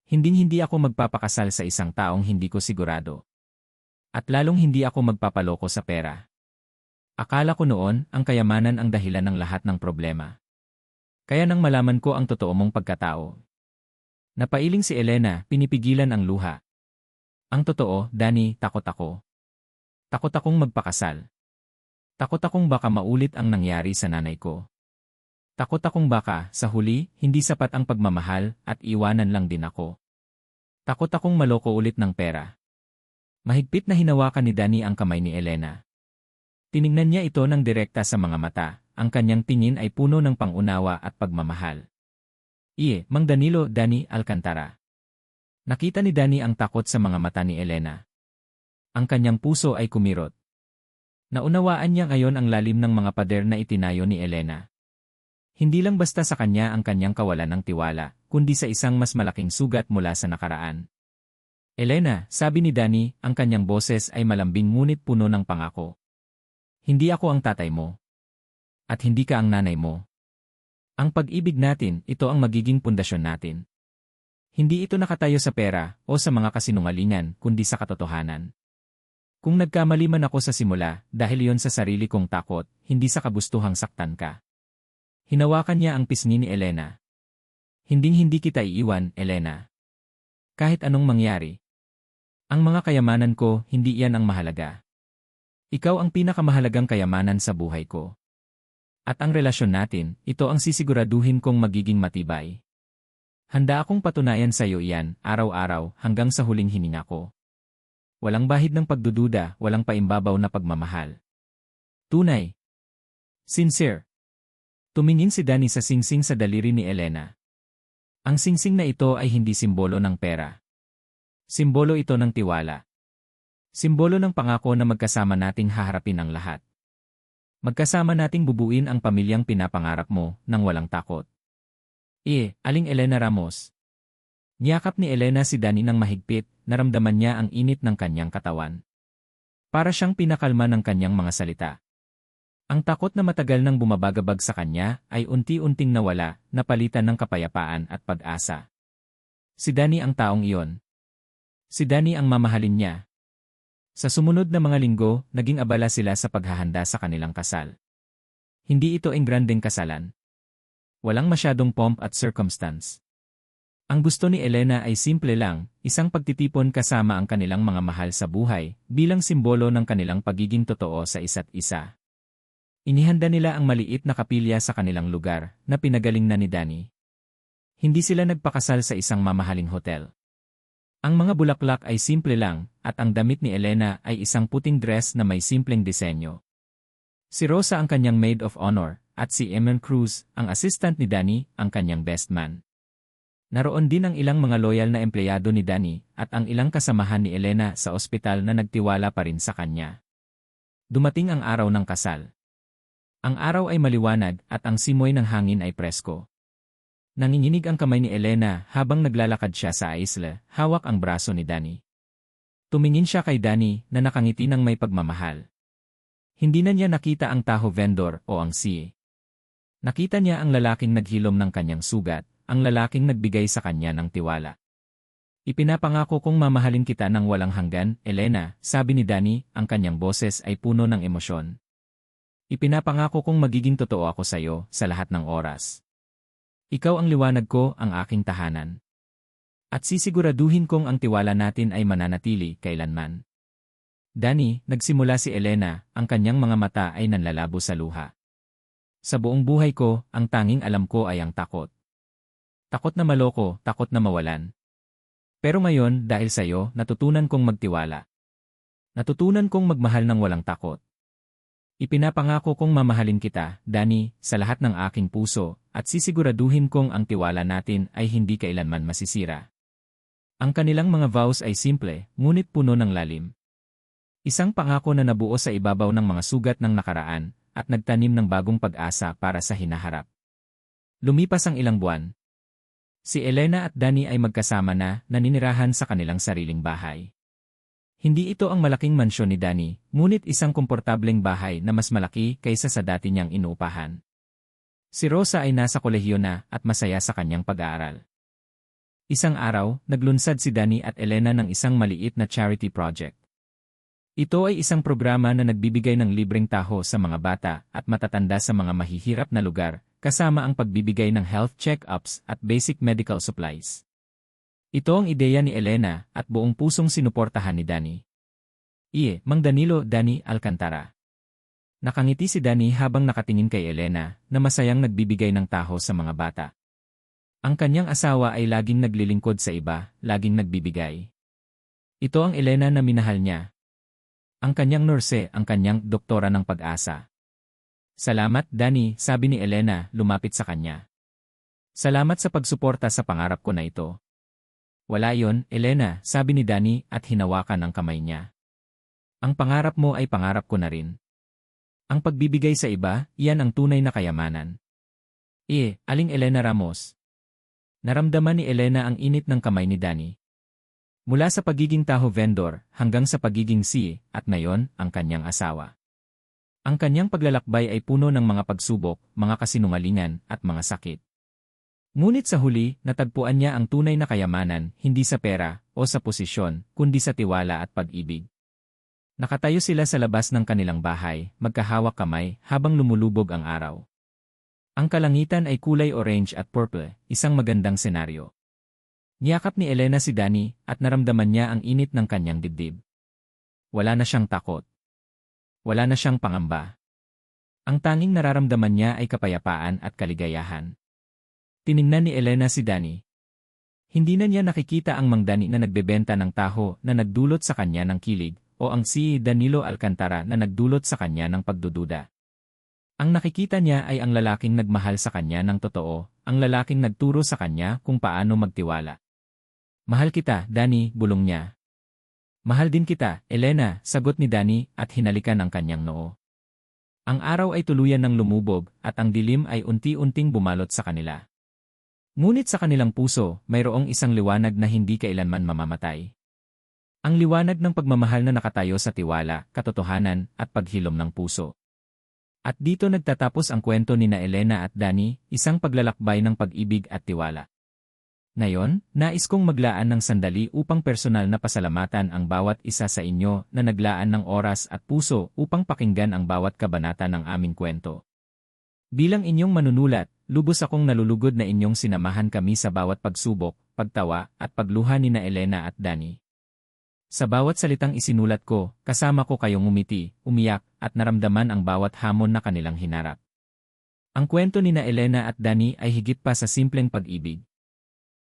Hinding-hindi ako magpapakasal sa isang taong hindi ko sigurado. At lalong hindi ako magpapaloko sa pera. Akala ko noon, ang kayamanan ang dahilan ng lahat ng problema. Kaya nang malaman ko ang totoo mong pagkatao. Napailing si Elena, pinipigilan ang luha. Ang totoo, Danny, takot ako. Takot akong magpakasal. Takot akong baka maulit ang nangyari sa nanay ko. Takot akong baka, sa huli, hindi sapat ang pagmamahal at iwanan lang din ako. Takot akong maloko ulit ng pera. Mahigpit na hinawakan ni Danny ang kamay ni Elena. Tiningnan niya ito ng direkta sa mga mata, ang kanyang tingin ay puno ng pangunawa at pagmamahal. Mang Danilo, Danny Alcantara. Nakita ni Danny ang takot sa mga mata ni Elena. Ang kanyang puso ay kumirot. Naunawaan niya ngayon ang lalim ng mga pader na itinayo ni Elena. Hindi lang basta sa kanya ang kanyang kawalan ng tiwala, kundi sa isang mas malaking sugat mula sa nakaraan. Elena, sabi ni Danny, ang kanyang boses ay malambing ngunit puno ng pangako. Hindi ako ang tatay mo. At hindi ka ang nanay mo. Ang pag-ibig natin, ito ang magiging pundasyon natin. Hindi ito nakatayo sa pera o sa mga kasinungalingan, kundi sa katotohanan. Kung nagkamali man ako sa simula, dahil yon sa sarili kong takot, hindi sa kabustuhang saktan ka. Hinawakan niya ang pisngi ni Elena. Hinding-hindi kita iiwan, Elena. Kahit anong mangyari. Ang mga kayamanan ko, hindi yan ang mahalaga. Ikaw ang pinakamahalagang kayamanan sa buhay ko. At ang relasyon natin, ito ang sisiguraduhin kong magiging matibay. Handa akong patunayan sa iyo iyan, araw-araw, hanggang sa huling hininga ko. Walang bahid ng pagdududa, walang paimbabaw na pagmamahal. Tunay. Sincere. Tumingin si Danny sa singsing sa daliri ni Elena. Ang singsing na ito ay hindi simbolo ng pera. Simbolo ito ng tiwala. Simbolo ng pangako na magkasama nating haharapin ang lahat. Magkasama nating bubuin ang pamilyang pinapangarap mo nang walang takot. Aling Elena Ramos. Niyakap ni Elena si Danny ng mahigpit, naramdaman niya ang init ng kanyang katawan. Para siyang pinakalma ng kanyang mga salita. Ang takot na matagal nang bumabagabag sa kanya ay unti-unting nawala, napalitan ng kapayapaan at pag-asa. Si Danny ang taong iyon. Si Danny ang mamahalin niya. Sa sumunod na mga linggo, naging abala sila sa paghahanda sa kanilang kasal. Hindi ito engrandeng kasalan. Walang masyadong pomp at circumstance. Ang gusto ni Elena ay simple lang, isang pagtitipon kasama ang kanilang mga mahal sa buhay, bilang simbolo ng kanilang pagiging totoo sa isa't isa. Inihanda nila ang maliit na kapilya sa kanilang lugar, na pinagaling na ni Danny. Hindi sila nagpakasal sa isang mamahaling hotel. Ang mga bulaklak ay simple lang, at ang damit ni Elena ay isang puting dress na may simpleng disenyo. Si Rosa ang kanyang maid of honor, at si Eman Cruz, ang assistant ni Danny, ang kanyang best man. Naroon din ang ilang mga loyal na empleyado ni Danny, at ang ilang kasamahan ni Elena sa ospital na nagtiwala pa rin sa kanya. Dumating ang araw ng kasal. Ang araw ay maliwanag at ang simoy ng hangin ay presko. Nanginginig ang kamay ni Elena habang naglalakad siya sa isla, hawak ang braso ni Danny. Tumingin siya kay Danny na nakangiti ng may pagmamahal. Hindi na niya nakita ang taho vendor o ang siye. Nakita niya ang lalaking naghilom ng kanyang sugat, ang lalaking nagbigay sa kanya ng tiwala. Ipinapangako kong mamahalin kita ng walang hanggan, Elena, sabi ni Danny, ang kanyang boses ay puno ng emosyon. Ipinapangako kong magiging totoo ako sa iyo sa lahat ng oras. Ikaw ang liwanag ko, ang aking tahanan. At sisiguraduhin kong ang tiwala natin ay mananatili kailanman. Danny, nagsimula si Elena, ang kanyang mga mata ay nanlalabo sa luha. Sa buong buhay ko, ang tanging alam ko ay ang takot. Takot na maloko, takot na mawalan. Pero ngayon, dahil sa iyo, natutunan kong magtiwala. Natutunan kong magmahal ng walang takot. Ipinapangako kong mamahalin kita, Danny, sa lahat ng aking puso, at sisiguraduhin kong ang tiwala natin ay hindi kailanman masisira. Ang kanilang mga vows ay simple, ngunit puno ng lalim. Isang pangako na nabuo sa ibabaw ng mga sugat ng nakaraan, at nagtanim ng bagong pag-asa para sa hinaharap. Lumipas ang ilang buwan. Si Elena at Danny ay magkasama na, naninirahan sa kanilang sariling bahay. Hindi ito ang malaking mansyon ni Danny, ngunit isang komportableng bahay na mas malaki kaysa sa dati niyang inuupahan. Si Rosa ay nasa kolehiyo na at masaya sa kanyang pag-aaral. Isang araw, naglunsad si Danny at Elena ng isang maliit na charity project. Ito ay isang programa na nagbibigay ng libreng taho sa mga bata at matatanda sa mga mahihirap na lugar, kasama ang pagbibigay ng health check-ups at basic medical supplies. Ito ang ideya ni Elena at buong pusong sinuportahan ni Danny. Mang Danilo, Danny Alcantara. Nakangiti si Danny habang nakatingin kay Elena na masayang nagbibigay ng taho sa mga bata. Ang kanyang asawa ay laging naglilingkod sa iba, laging nagbibigay. Ito ang Elena na minahal niya. Ang kanyang nurse, ang kanyang doktora ng pag-asa. Salamat, Danny, sabi ni Elena, lumapit sa kanya. Salamat sa pagsuporta sa pangarap ko na ito. Wala yon, Elena, sabi ni Danny at hinawakan ang kamay niya. Ang pangarap mo ay pangarap ko na rin. Ang pagbibigay sa iba, iyan ang tunay na kayamanan. Aling Elena Ramos. Naramdaman ni Elena ang init ng kamay ni Danny. Mula sa pagiging taho vendor hanggang sa pagiging at ngayon, ang kanyang asawa. Ang kanyang paglalakbay ay puno ng mga pagsubok, mga kasinungalingan, at mga sakit. Ngunit sa huli, natagpuan niya ang tunay na kayamanan, hindi sa pera o sa posisyon, kundi sa tiwala at pag-ibig. Nakatayo sila sa labas ng kanilang bahay, magkahawak kamay, habang lumulubog ang araw. Ang kalangitan ay kulay orange at purple, isang magandang senaryo. Niyakap ni Elena si Danny at naramdaman niya ang init ng kanyang dibdib. Wala na siyang takot. Wala na siyang pangamba. Ang tanging nararamdaman niya ay kapayapaan at kaligayahan. Tiningnan ni Elena si Danny. Hindi na niya nakikita ang Mang Danny na nagbebenta ng taho na nagdulot sa kanya ng kilig o ang si Danilo Alcantara na nagdulot sa kanya ng pagdududa. Ang nakikita niya ay ang lalaking nagmahal sa kanya ng totoo, ang lalaking nagturo sa kanya kung paano magtiwala. Mahal kita, Danny, bulong niya. Mahal din kita, Elena, sagot ni Danny at hinalikan ang kanyang noo. Ang araw ay tuluyan ng lumubog at ang dilim ay unti-unting bumalot sa kanila. Ngunit sa kanilang puso, mayroong isang liwanag na hindi kailanman mamamatay. Ang liwanag ng pagmamahal na nakatayo sa tiwala, katotohanan at paghilom ng puso. At dito nagtatapos ang kwento ni Elena at Danny, isang paglalakbay ng pag-ibig at tiwala. Ngayon, nais kong maglaan ng sandali upang personal na pasalamatan ang bawat isa sa inyo na naglaan ng oras at puso upang pakinggan ang bawat kabanata ng aming kwento. Bilang inyong manunulat, lubos akong nalulugod na inyong sinamahan kami sa bawat pagsubok, pagtawa at pagluha ni Elena at Danny. Sa bawat salitang isinulat ko, kasama ko kayong umiti, umiyak, at naramdaman ang bawat hamon na kanilang hinarap. Ang kwento ni Elena at Danny ay higit pa sa simpleng pag-ibig.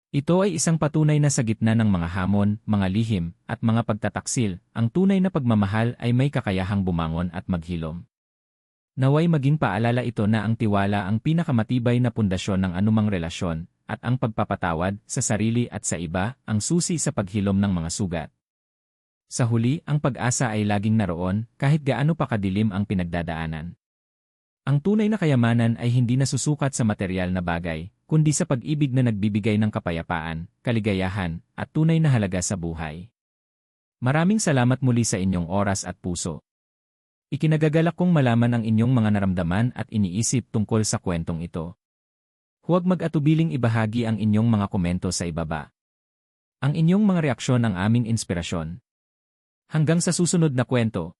Ito ay isang patunay na sa gitna ng mga hamon, mga lihim, at mga pagtataksil, ang tunay na pagmamahal ay may kakayahang bumangon at maghilom. Naway maging paalala ito na ang tiwala ang pinakamatibay na pundasyon ng anumang relasyon, at ang pagpapatawad sa sarili at sa iba ang susi sa paghilom ng mga sugat. Sa huli, ang pag-asa ay laging naroon kahit gaano pa kadilim ang pinagdadaanan. Ang tunay na kayamanan ay hindi nasusukat sa material na bagay, kundi sa pag-ibig na nagbibigay ng kapayapaan, kaligayahan, at tunay na halaga sa buhay. Maraming salamat muli sa inyong oras at puso. Ikinagagalak kong malaman ang inyong mga naramdaman at iniisip tungkol sa kwentong ito. Huwag mag-atubiling ibahagi ang inyong mga komento sa ibaba. Ang inyong mga reaksyon ang aming inspirasyon. Hanggang sa susunod na kwento.